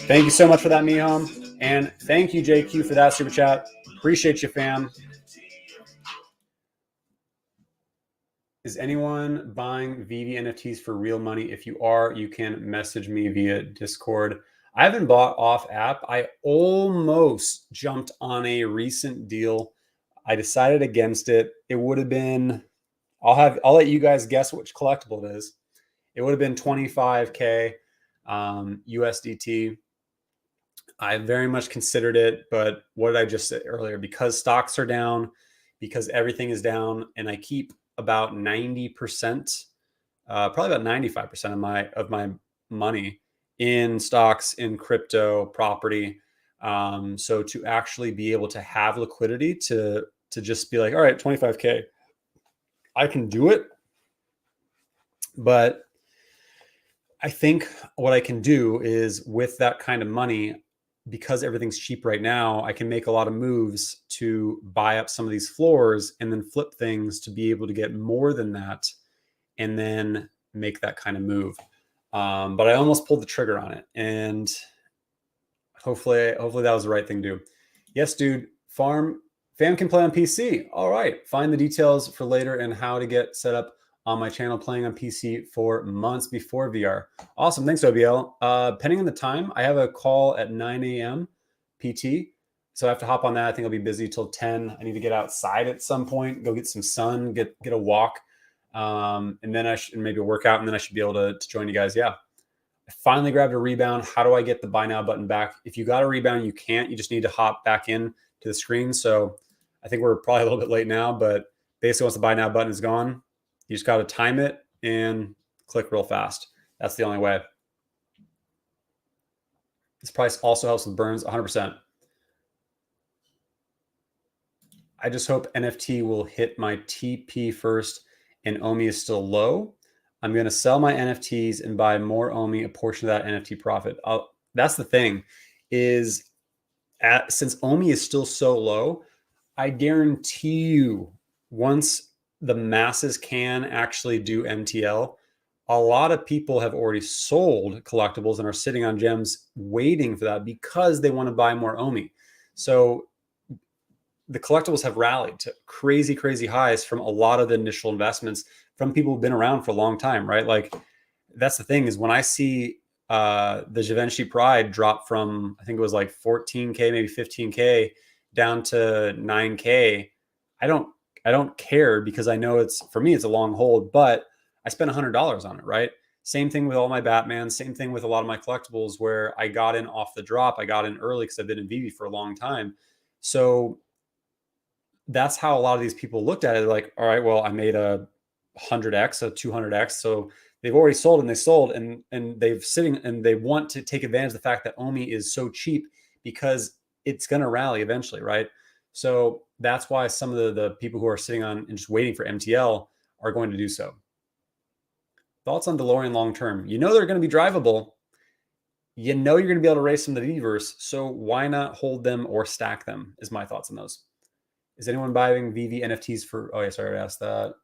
Thank you so much for that, Miham. And thank you, JQ, for that super chat. Appreciate you, fam. Is anyone buying Veve NFTs for real money? If you are, you can message me via Discord. I haven't bought off app. I almost jumped on a recent deal. I decided against it. It would have been, I'll let you guys guess which collectible it is. It would have been 25K USDT. I very much considered it, but what did I just say earlier? Because stocks are down, because everything is down, and I keep about 90%, probably about 95% of my money in stocks, in crypto, property. So to actually be able to have liquidity to just be like, all right, 25K, I can do it. But I think what I can do is with that kind of money, because everything's cheap right now, I can make a lot of moves to buy up some of these floors and then flip things to be able to get more than that and then make that kind of move. But I almost pulled the trigger on it, and hopefully that was the right thing to do. Yes, dude, fam can play on PC. All right, find the details for later and how to get set up on my channel playing on PC for months before VR. Awesome. Thanks, OBL. Depending on the time, I have a call at 9 a.m. PT. So I have to hop on that. I think I'll be busy till 10. I need to get outside at some point, go get some sun, get a walk. And then I should maybe work out, and then I should be able to join you guys. Yeah. I finally grabbed a rebound. How do I get the buy now button back? If you got a rebound, you can't. You just need to hop back in to the screen. So I think we're probably a little bit late now, but basically once the buy now button is gone, you just got to time it and click real fast. That's the only way. This price also helps with burns 100%. I just hope NFT will hit my TP first and OMI is still low. I'm going to sell my NFTs and buy more OMI, a portion of that NFT profit. That's the thing is since OMI is still so low, I guarantee you once the masses can actually do MTL, a lot of people have already sold collectibles and are sitting on gems waiting for that because they want to buy more OMI. So the collectibles have rallied to crazy, crazy highs from a lot of the initial investments from people who've been around for a long time, right? Like that's the thing is when I see the Givenchy Pride drop from, I think it was like 14K, maybe 15K down to 9K, I don't care because I know for me, it's a long hold, but I spent $100 on it, right? Same thing with all my Batman, same thing with a lot of my collectibles where I got in off the drop. I got in early because I've been in Veve for a long time. So that's how a lot of these people looked at it. Like, all right, well, I made a 100x, a 200x. So they've already sold and they sold and they've sitting and they want to take advantage of the fact that OMI is so cheap because it's going to rally eventually, right? So that's why some of the people who are sitting on and just waiting for MTL are going to do so. Thoughts on DeLorean long term? You know they're going to be drivable. You know you're going to be able to race them to the Veverse. So why not hold them or stack them is my thoughts on those. Is anyone buying Veve NFTs for, oh, yes, I already asked that.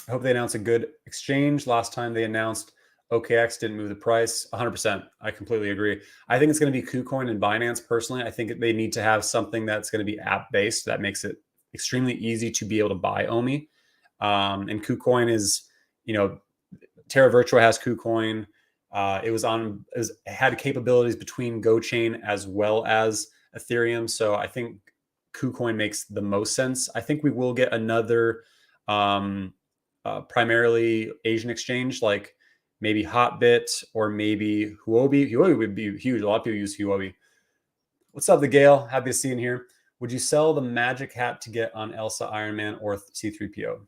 I hope they announce a good exchange. Last time they announced OKX didn't move the price. 100%. I completely agree. I think it's going to be KuCoin and Binance personally. I think they need to have something that's going to be app-based that makes it extremely easy to be able to buy OMI. And KuCoin is, Terra Virtua has KuCoin. It had capabilities between GoChain as well as Ethereum. So I think KuCoin makes the most sense. I think we will get another primarily Asian exchange like maybe Hotbit, or maybe Huobi. Huobi would be huge. A lot of people use Huobi. What's up, the Gale? Happy to see you in here. Would you sell the magic hat to get on Elsa, Iron Man, or C3PO?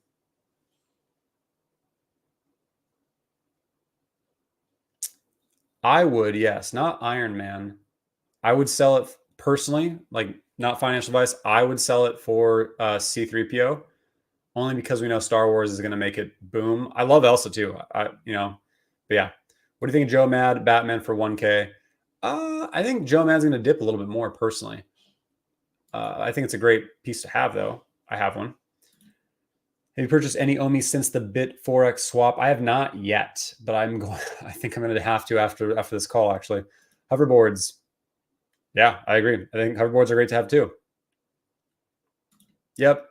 I would, yes. Not Iron Man. I would sell it personally, like not financial advice. I would sell it for C3PO, only because we know Star Wars is going to make it boom. I love Elsa too. But yeah. What do you think of Joe Mad Batman for 1K? I think Joe Mad's going to dip a little bit more personally. I think it's a great piece to have, though. I have one. Have you purchased any Omi since the Bit Forex swap? I have not yet, but I'm going. I think I'm going to have to after this call. Actually, hoverboards. Yeah, I agree. I think hoverboards are great to have too. Yep,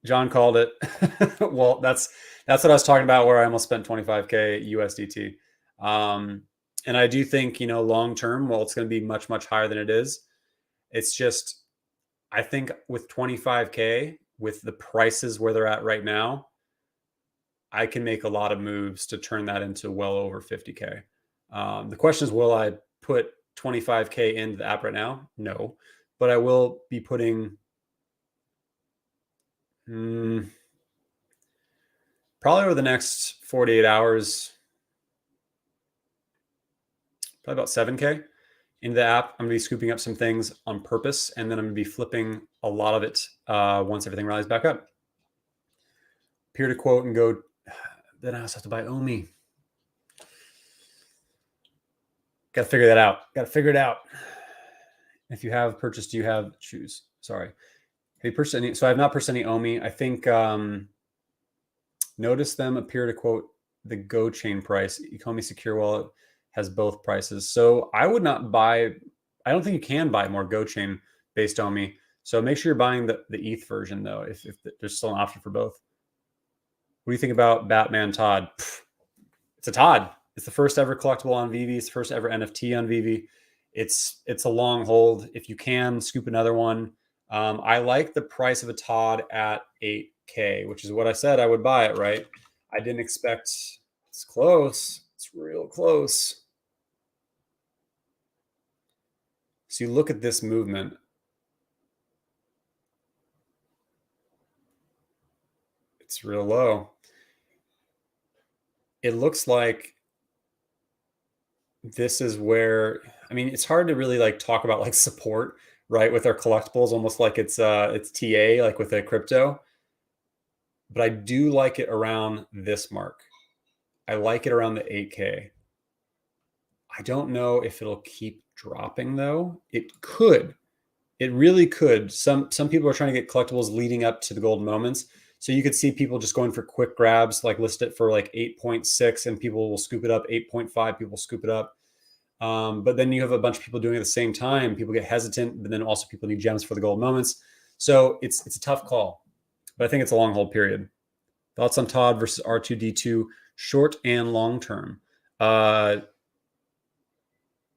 John called it. Well, that's what I was talking about, where I almost spent 25K USDT. And I do think, long term, well, it's going to be much, much higher than it is. It's just, I think with 25K, with the prices where they're at right now, I can make a lot of moves to turn that into well over 50K. The question is, will I put 25K into the app right now? No, but I will be putting probably over the next 48 hours, probably about 7K into the app. I'm going to be scooping up some things on purpose, and then I'm going to be flipping a lot of it once everything rallies back up. Peer to quote and go, then I also have to buy Omi. Got to figure that out. Got to figure it out. If you have purchased, do you have shoes? Sorry. Have you purchased any? So I have not purchased any Omi. I think notice them appear to quote the Go chain price. Ecomi Secure Wallet has both prices. So I would not buy, I don't think you can buy more Go chain based Omi. So make sure you're buying the ETH version though, if there's still an option for both. What do you think about Batman Todd? It's a Todd. It's the first ever collectible on Veve. It's the first ever NFT on Veve. It's a long hold. If you can, scoop another one. I like the price of a Todd at 8K, which is what I said I would buy it, right? I didn't expect. It's close. It's real close. So you look at this movement. It's real low. It looks like this is where, I mean, it's hard to really like talk about like support, right, with our collectibles, almost like it's TA, like with a crypto. But I do like it around this mark. I like it around the 8K. I don't know if it'll keep dropping though. It could. It really could. Some people are trying to get collectibles leading up to the golden moments. So you could see people just going for quick grabs, like list it for like 8.6 and people will scoop it up. 8.5, people scoop it up. But then you have a bunch of people doing it at the same time. People get hesitant, but then also people need gems for the golden moments. So it's a tough call, but I think it's a long hold period. Thoughts on Todd versus R2D2, short and long term?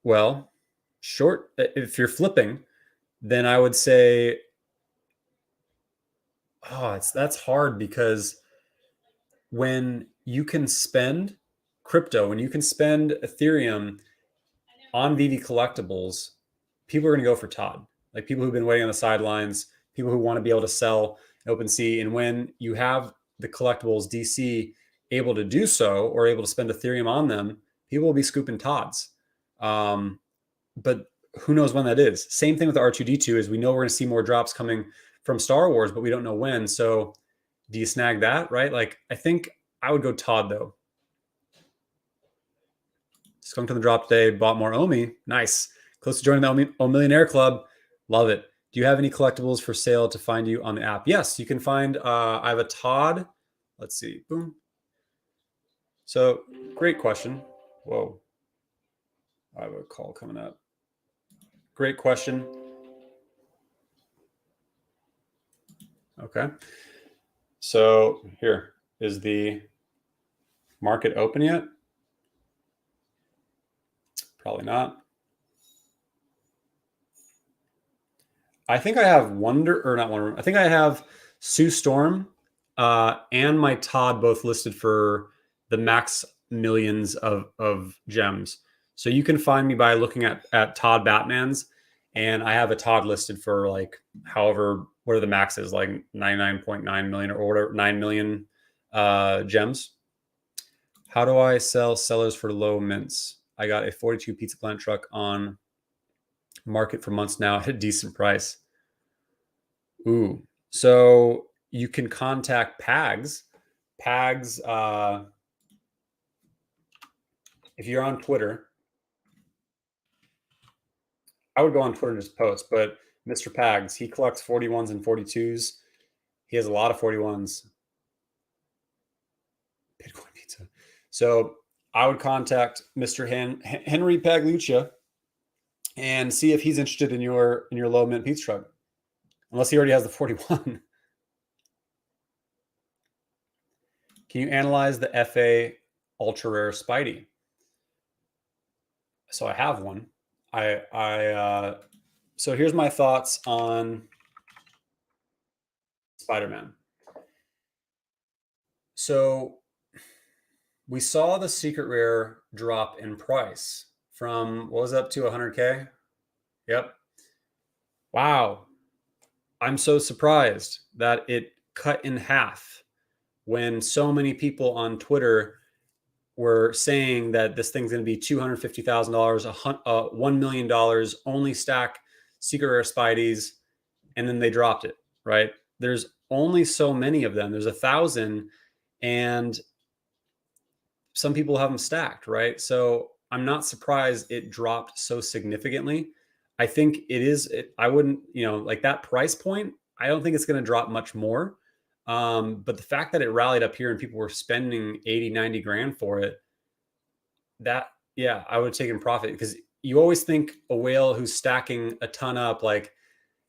Well, short, if you're flipping, then I would say, that's hard, because when you can spend crypto, when you can spend Ethereum on Veve collectibles, people are going to go for Todd. Like people who've been waiting on the sidelines, people who want to be able to sell OpenSea. And when you have the collectibles DC able to do so, or able to spend Ethereum on them, people will be scooping Todds. But who knows when that is? Same thing with the R2D2 is we know we're going to see more drops coming from Star Wars, but we don't know when. So do you snag that, right? Like, I think I would go Todd though. Skunk to the drop today, bought more Omi. Nice. Close to joining the Omi Millionaire Club. Love it. Do you have any collectibles for sale to find you on the app? Yes, you can find, I have a Todd. Let's see. Boom. So great question. Whoa. I have a call coming up. Great question. Okay. So here, is the market open yet? Probably not. I think I have I think I have Sue Storm and my Todd both listed for the max millions of gems. So you can find me by looking at Todd Batman's, and I have a Todd listed for like however, what are the maxes, like 99.9 million or whatever, 9 million gems. How do I sell sellers for low mints? I got a 42 pizza plant truck on market for months now at a decent price. Ooh, so you can contact Pags. Pags, if you're on Twitter, I would go on Twitter and just post, but Mr. Pags, he collects 41s and 42s. He has a lot of 41s. Bitcoin pizza. So I would contact Mr. Henry Pagluccia and see if he's interested in your low mint pizza truck, unless he already has the 41. Can you analyze the FA ultra rare Spidey? So I have one. So here's my thoughts on Spider-Man. So we saw the secret rare drop in price from, what was it, up to 100K? Yep. Wow. I'm so surprised that it cut in half when so many people on Twitter were saying that this thing's going to be $250,000, $1 million, only stack secret rare Spideys, and then they dropped it, right? There's only so many of them. There's 1,000, and some people have them stacked, right? So I'm not surprised it dropped so significantly. I think I wouldn't, like that price point, I don't think it's going to drop much more. But the fact that it rallied up here and people were spending 80, 90 grand for it, I would have taken profit, because you always think a whale who's stacking a ton up, like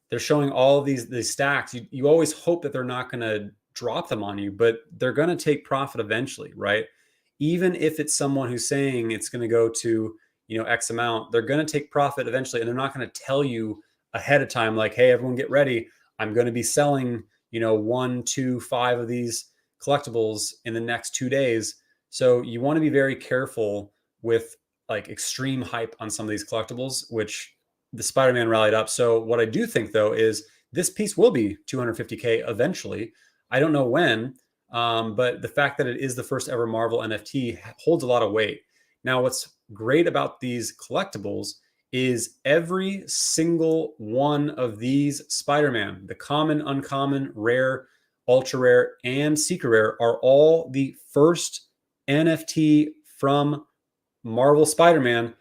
they're showing all of these stacks. You always hope that they're not going to drop them on you, but they're going to take profit eventually, right? Even if it's someone who's saying it's going to go to, X amount, they're going to take profit eventually. And they're not going to tell you ahead of time, like, hey, everyone get ready. I'm going to be selling, 1, 2, 5 of these collectibles in the next 2 days. So you want to be very careful with like extreme hype on some of these collectibles, which the Spider-Man rallied up. So what I do think though is this piece will be 250K eventually. I don't know when, but the fact that it is the first ever Marvel NFT holds a lot of weight. Now, what's great about these collectibles is every single one of these Spider-Man, the common, uncommon, rare, ultra rare, and secret rare, are all the first NFT from Marvel Spider-Man,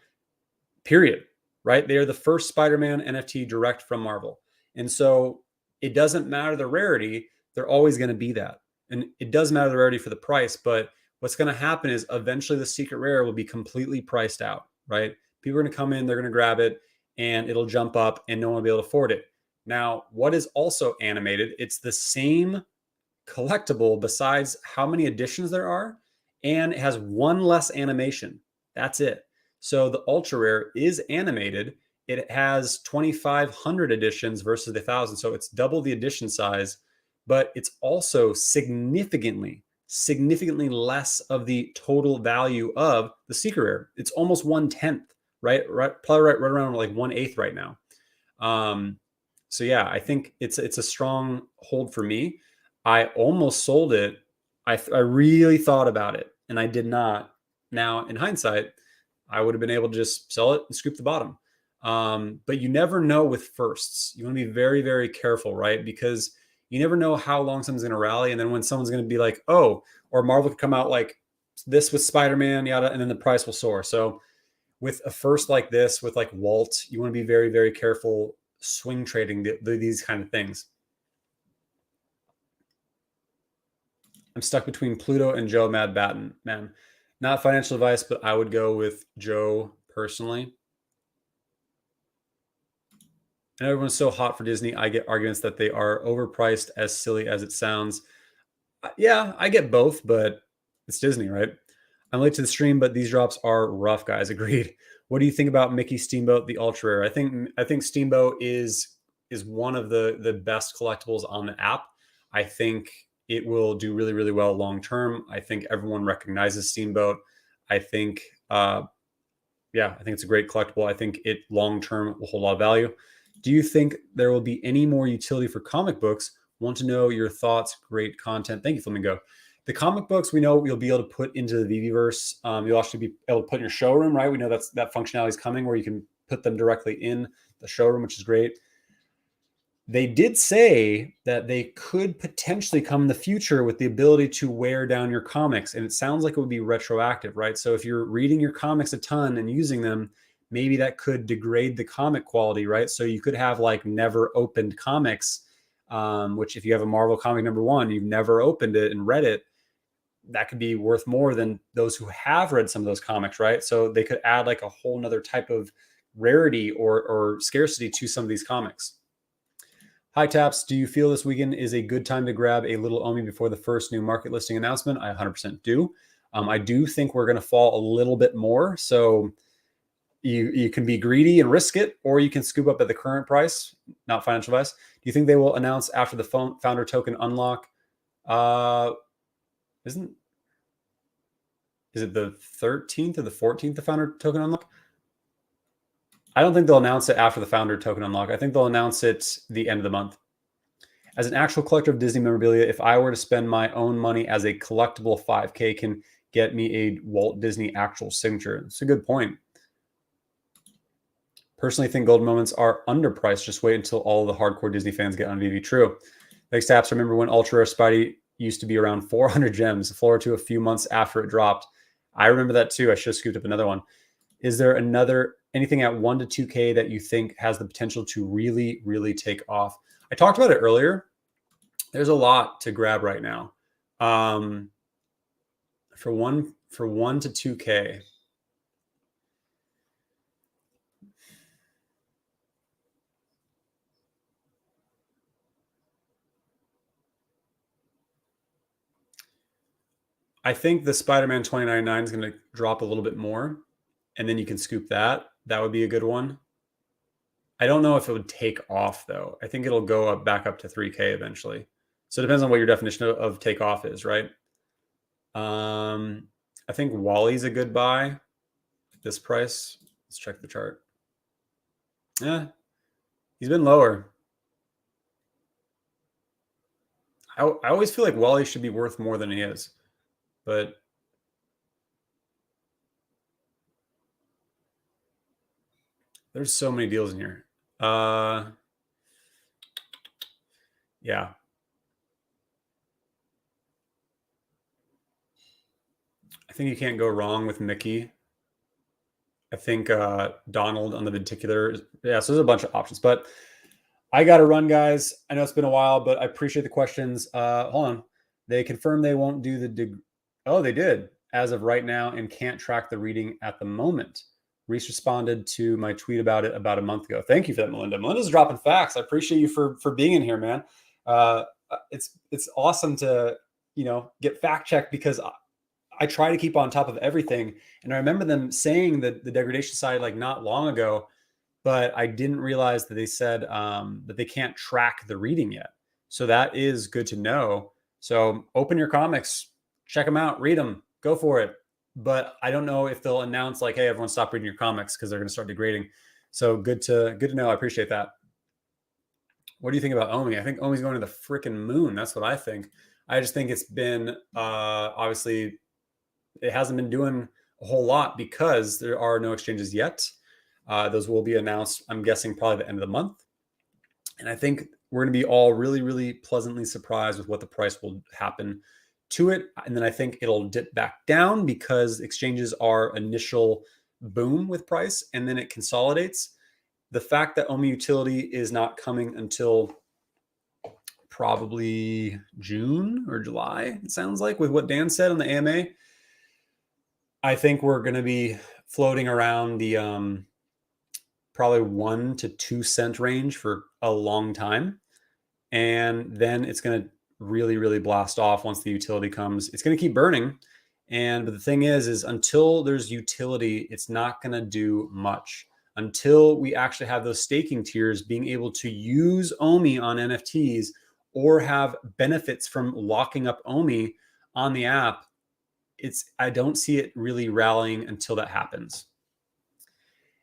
period, right? They are the first Spider-Man NFT direct from Marvel. And so it doesn't matter the rarity, they're always going to be that. And it does matter the rarity for the price, but what's going to happen is eventually the secret rare will be completely priced out, right? People are going to come in, they're going to grab it, and it'll jump up and no one will be able to afford it. Now, what is also animated, it's the same collectible besides how many editions there are, and it has one less animation. That's it. So the ultra rare is animated. It has 2,500 editions versus the 1,000. So it's double the edition size, but it's also significantly less of the total value of the secret rare. It's almost 1/10, right? Probably right around like 1/8 right now. So yeah, I think it's a strong hold for me. I almost sold it. I really thought about it, and I did not. Now, in hindsight, I would have been able to just sell it and scoop the bottom. But you never know with firsts. You want to be very, very careful, right? Because you never know how long someone's going to rally. And then when someone's going to be like, oh, or Marvel could come out like this with Spider-Man, yada, and then the price will soar. So with a first like this, with like Walt, you want to be very, very careful swing trading these kind of things. I'm stuck between Pluto and Joe Mad Batten, man. Not financial advice, but I would go with Joe personally. And everyone's so hot for Disney. I get arguments that they are overpriced, as silly as it sounds. Yeah, I get both, but it's Disney, right? I'm late to the stream, but these drops are rough, guys. Agreed. What do you think about Mickey Steamboat, the Ultra Rare? I think Steamboat is one of the best collectibles on the app. I think it will do really, really well long term. I think everyone recognizes Steamboat. I think, yeah, I think it's a great collectible. I think it long-term will hold a lot of value. Do you think there will be any more utility for comic books? Want to know your thoughts. Great content. Thank you, Flamingo. The comic books, we know you'll be able to put into the Veveverse. You'll actually be able to put in your showroom, right? We know that functionality is coming where you can put them directly in the showroom, which is great. They did say that they could potentially come in the future with the ability to wear down your comics. And it sounds like it would be retroactive, right? So if you're reading your comics a ton and using them, maybe that could degrade the comic quality, right? So you could have like never opened comics, which if you have a Marvel comic #1, you've never opened it and read it, that could be worth more than those who have read some of those comics, right? So they could add like a whole nother type of rarity or scarcity to some of these comics. Hi, Taps. Do you feel this weekend is a good time to grab a little Omi before the first new market listing announcement? I 100% do. I do think we're going to fall a little bit more. So you can be greedy and risk it, or you can scoop up at the current price, not financial advice. Do you think they will announce after the founder token unlock? Is it the 13th or the 14th, the founder token unlock? I don't think they'll announce it after the founder token unlock. I think they'll announce it the end of the month. As an actual collector of Disney memorabilia, if I were to spend my own money as a collectible, 5K can get me a Walt Disney actual signature. It's a good point. Personally think Golden Moments are underpriced. Just wait until all the hardcore Disney fans get on Veve. True. Thanks, Taps. Remember when Ultra Rare Spidey used to be around 400 gems, a floor to a few months after it dropped? I remember that too. I should have scooped up another one. Is there anything at 1 to 2K that you think has the potential to really, really take off? I talked about it earlier. There's a lot to grab right now. For 1 to 2K. I think the Spider-Man 2099 is going to drop a little bit more, and then you can scoop that. That would be a good one. I don't know if it would take off, though. I think it'll go back up to 3K eventually. So it depends on what your definition of take off is, right? I think Wally's a good buy at this price. Let's check the chart. Yeah, he's been lower. I always feel like Wally should be worth more than he is, but there's so many deals in here. Yeah. I think you can't go wrong with Mickey. I think Donald on the particular. Yeah, so there's a bunch of options, but I got to run, guys. I know it's been a while, but I appreciate the questions. Hold on. They confirmed they won't do the Oh, they did as of right now and can't track the reading at the moment. Reese responded to my tweet about it about a month ago. Thank you for that, Melinda. Melinda's dropping facts. I appreciate you for being in here, man. It's awesome to get fact checked because I try to keep on top of everything. And I remember them saying that the degradation side like not long ago, but I didn't realize that they said that they can't track the reading yet. So that is good to know. So open your comics, check them out, read them, go for it. But I don't know if they'll announce like, hey, everyone stop reading your comics because they're going to start degrading. So good to know. I appreciate that. What do you think about Omi? I think Omi's going to the freaking moon. That's what I think. I just think it's been obviously it hasn't been doing a whole lot because there are no exchanges yet. Those will be announced, I'm guessing, probably the end of the month. And I think we're going to be all really, really pleasantly surprised with what the price will happen to it. And then I think it'll dip back down because exchanges are initial boom with price and then it consolidates. The fact that Omi utility is not coming until probably June or July, it sounds like, with what Dan said on the AMA. I think we're going to be floating around the probably 1 to 2 cent range for a long time. And then it's going to really, really blast off once the utility comes. It's going to keep burning. But the thing is until there's utility, it's not going to do much. Until we actually have those staking tiers being able to use Omi on NFTs or have benefits from locking up Omi on the app, I don't see it really rallying until that happens.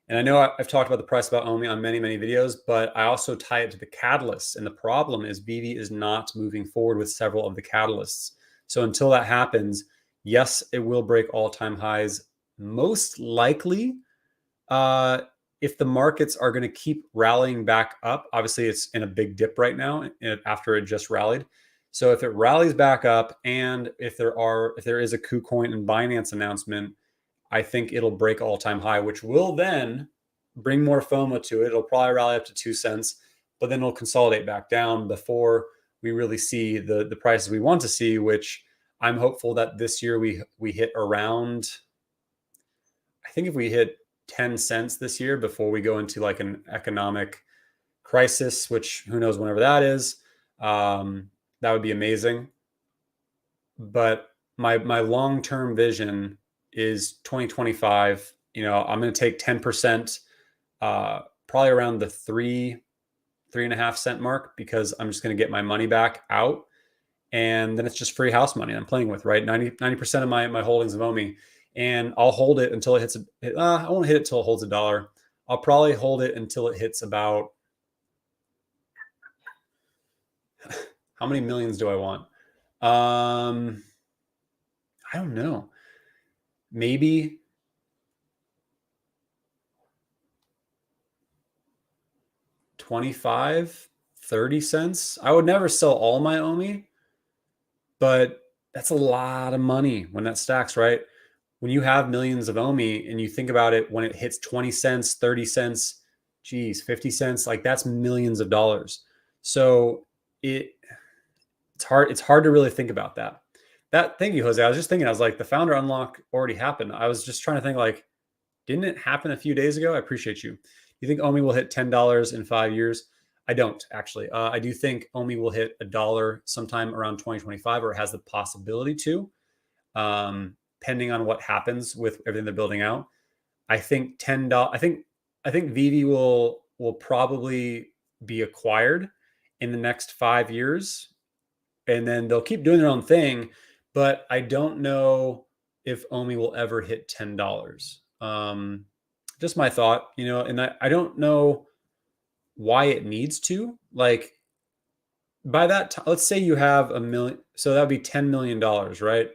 And I know I've talked about the price about Omi on many, many videos, but I also tie it to the catalysts. And the problem is Veve is not moving forward with several of the catalysts. So until that happens, yes, it will break all-time highs. Most likely, if the markets are going to keep rallying back up, obviously it's in a big dip right now after it just rallied. So if it rallies back up, and if there is a KuCoin and Binance announcement, I think it'll break all-time high, which will then bring more FOMO to it. It'll probably rally up to 2 cents, but then it'll consolidate back down before we really see the prices we want to see, which I'm hopeful that this year we hit around, I think if we hit 10 cents this year before we go into like an economic crisis, which who knows whenever that is, that would be amazing. But my long-term vision is 2025. I'm going to take 10%, probably around the 3.5 cent mark, because I'm just going to get my money back out. And then it's just free house money I'm playing with, right? 90% of my holdings of Omi. And I'll hold it until it hits, I won't hit it until it holds $1. I'll probably hold it until it hits about, how many millions do I want? I don't know. Maybe 25, 30 cents. I would never sell all my Omi, but that's a lot of money when that stacks, right? When you have millions of Omi and you think about it, when it hits 20 cents, 30 cents, geez, 50 cents, like that's millions of dollars. So it's hard to really think about that. Thank you, Jose. I was just thinking, I was like, the founder unlock already happened. I was just trying to think, like, didn't it happen a few days ago? I appreciate you. You think Omi will hit $10 in 5 years? I don't, actually. I do think Omi will hit $1 sometime around 2025, or has the possibility to, pending on what happens with everything they're building out. I think $10. I think Veve will probably be acquired in the next 5 years, and then they'll keep doing their own thing. But I don't know if Omi will ever hit $10. Just my thought, and I don't know why it needs to. Like, by that time, let's say you have $1 million, so that would be $10 million, right?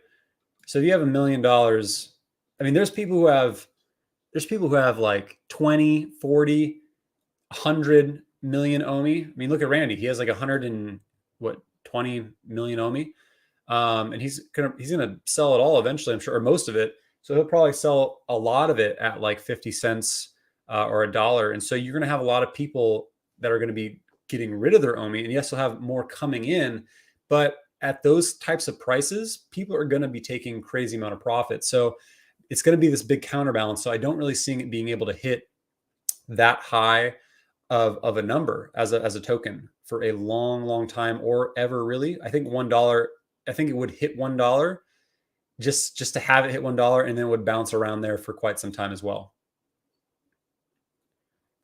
So if you have $1 million, I mean, there's people who have like 20, 40, 100 million Omi. I mean, look at Randy. He has like 20 million Omi. And he's gonna sell it all eventually, I'm sure, or most of it. So he'll probably sell a lot of it at like 50 cents or $1. And so you're gonna have a lot of people that are gonna be getting rid of their Omi. And yes, you'll have more coming in, but at those types of prices, people are gonna be taking crazy amount of profit. So it's gonna be this big counterbalance. So I don't really see it being able to hit that high of a number as a token for a long time, or ever really. I think $1. I think it would hit $1 just to have it hit $1, and then it would bounce around there for quite some time as well.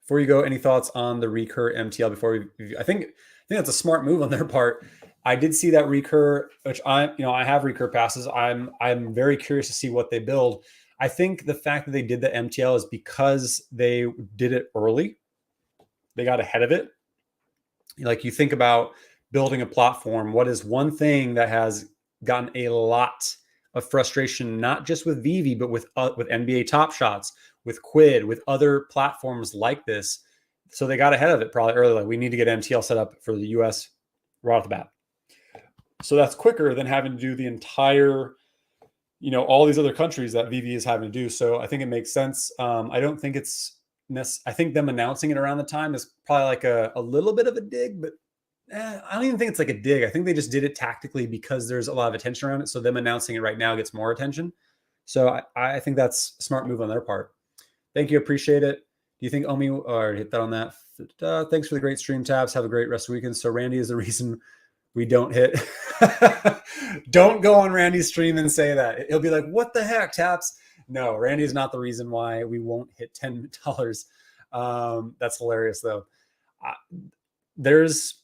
Before you go, any thoughts on the Recur Mtl before we? I think that's a smart move on their part. I did see that Recur, which I have Recur passes. I'm very curious to see what they build. I think the fact that they did the MTL is because they did it early. They got ahead of it. Like, you think about building a platform, what is one thing that has gotten a lot of frustration, not just with Veve, but with NBA Top Shots, with Quid, with other platforms like this. So they got ahead of it probably early. Like, we need to get MTL set up for the US right off the bat. So that's quicker than having to do the entire, all these other countries that Veve is having to do. So I think it makes sense. I don't think I think them announcing it around the time is probably like a little bit of a dig, but I don't even think it's like a dig. I think they just did it tactically because there's a lot of attention around it. So them announcing it right now gets more attention. So I think that's a smart move on their part. Thank you. Appreciate it. Do you think Omi, or hit that on that? Thanks for the great stream, Tabs. Have a great rest of the weekend. So Randy is the reason we don't hit. Don't go on Randy's stream and say that. He'll be like, what the heck, Taps? No, Randy is not the reason why we won't hit $10. That's hilarious, though. There's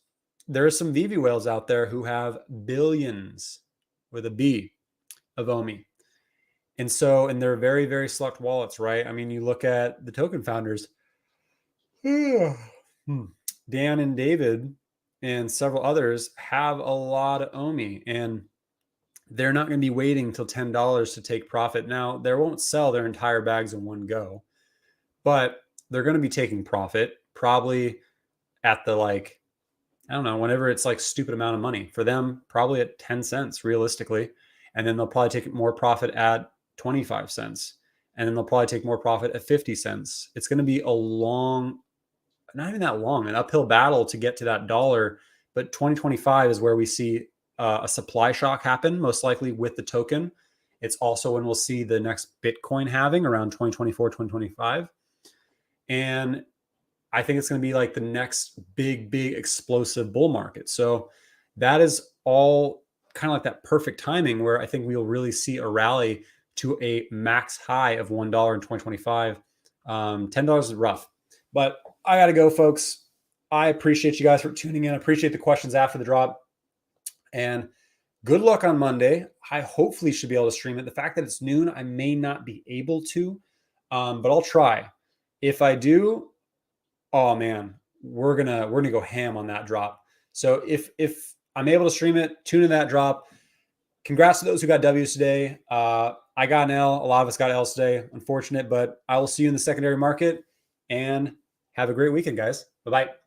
some Veve whales out there who have billions with a B of Omi. And so, and they're very, very select wallets, right? I mean, you look at the token founders, Dan and David and several others have a lot of OMI, and they're not going to be waiting till $10 to take profit. Now, they won't sell their entire bags in one go, but they're going to be taking profit probably at the like, I don't know, whenever it's like stupid amount of money for them, probably at 10 cents realistically. And then they'll probably take more profit at 25 cents. And then they'll probably take more profit at 50 cents. It's going to be a long, not even that long, an uphill battle to get to that dollar. But 2025 is where we see a supply shock happen, most likely with the token. It's also when we'll see the next Bitcoin halving around 2024, 2025. And I think it's going to be like the next big, big explosive bull market. So that is all kind of like that perfect timing where I think we'll really see a rally to a max high of $1 in 2025. $10 is rough, but I got to go, folks. I appreciate you guys for tuning in. I appreciate the questions after the drop, and good luck on Monday. I hopefully should be able to stream it. The fact that it's noon, I may not be able to, but I'll try. If I do, oh man, we're gonna go ham on that drop. So if I'm able to stream it, tune in that drop. Congrats to those who got W's today. I got an L. A lot of us got L's today. Unfortunate, but I will see you in the secondary market, and have a great weekend, guys. Bye-bye.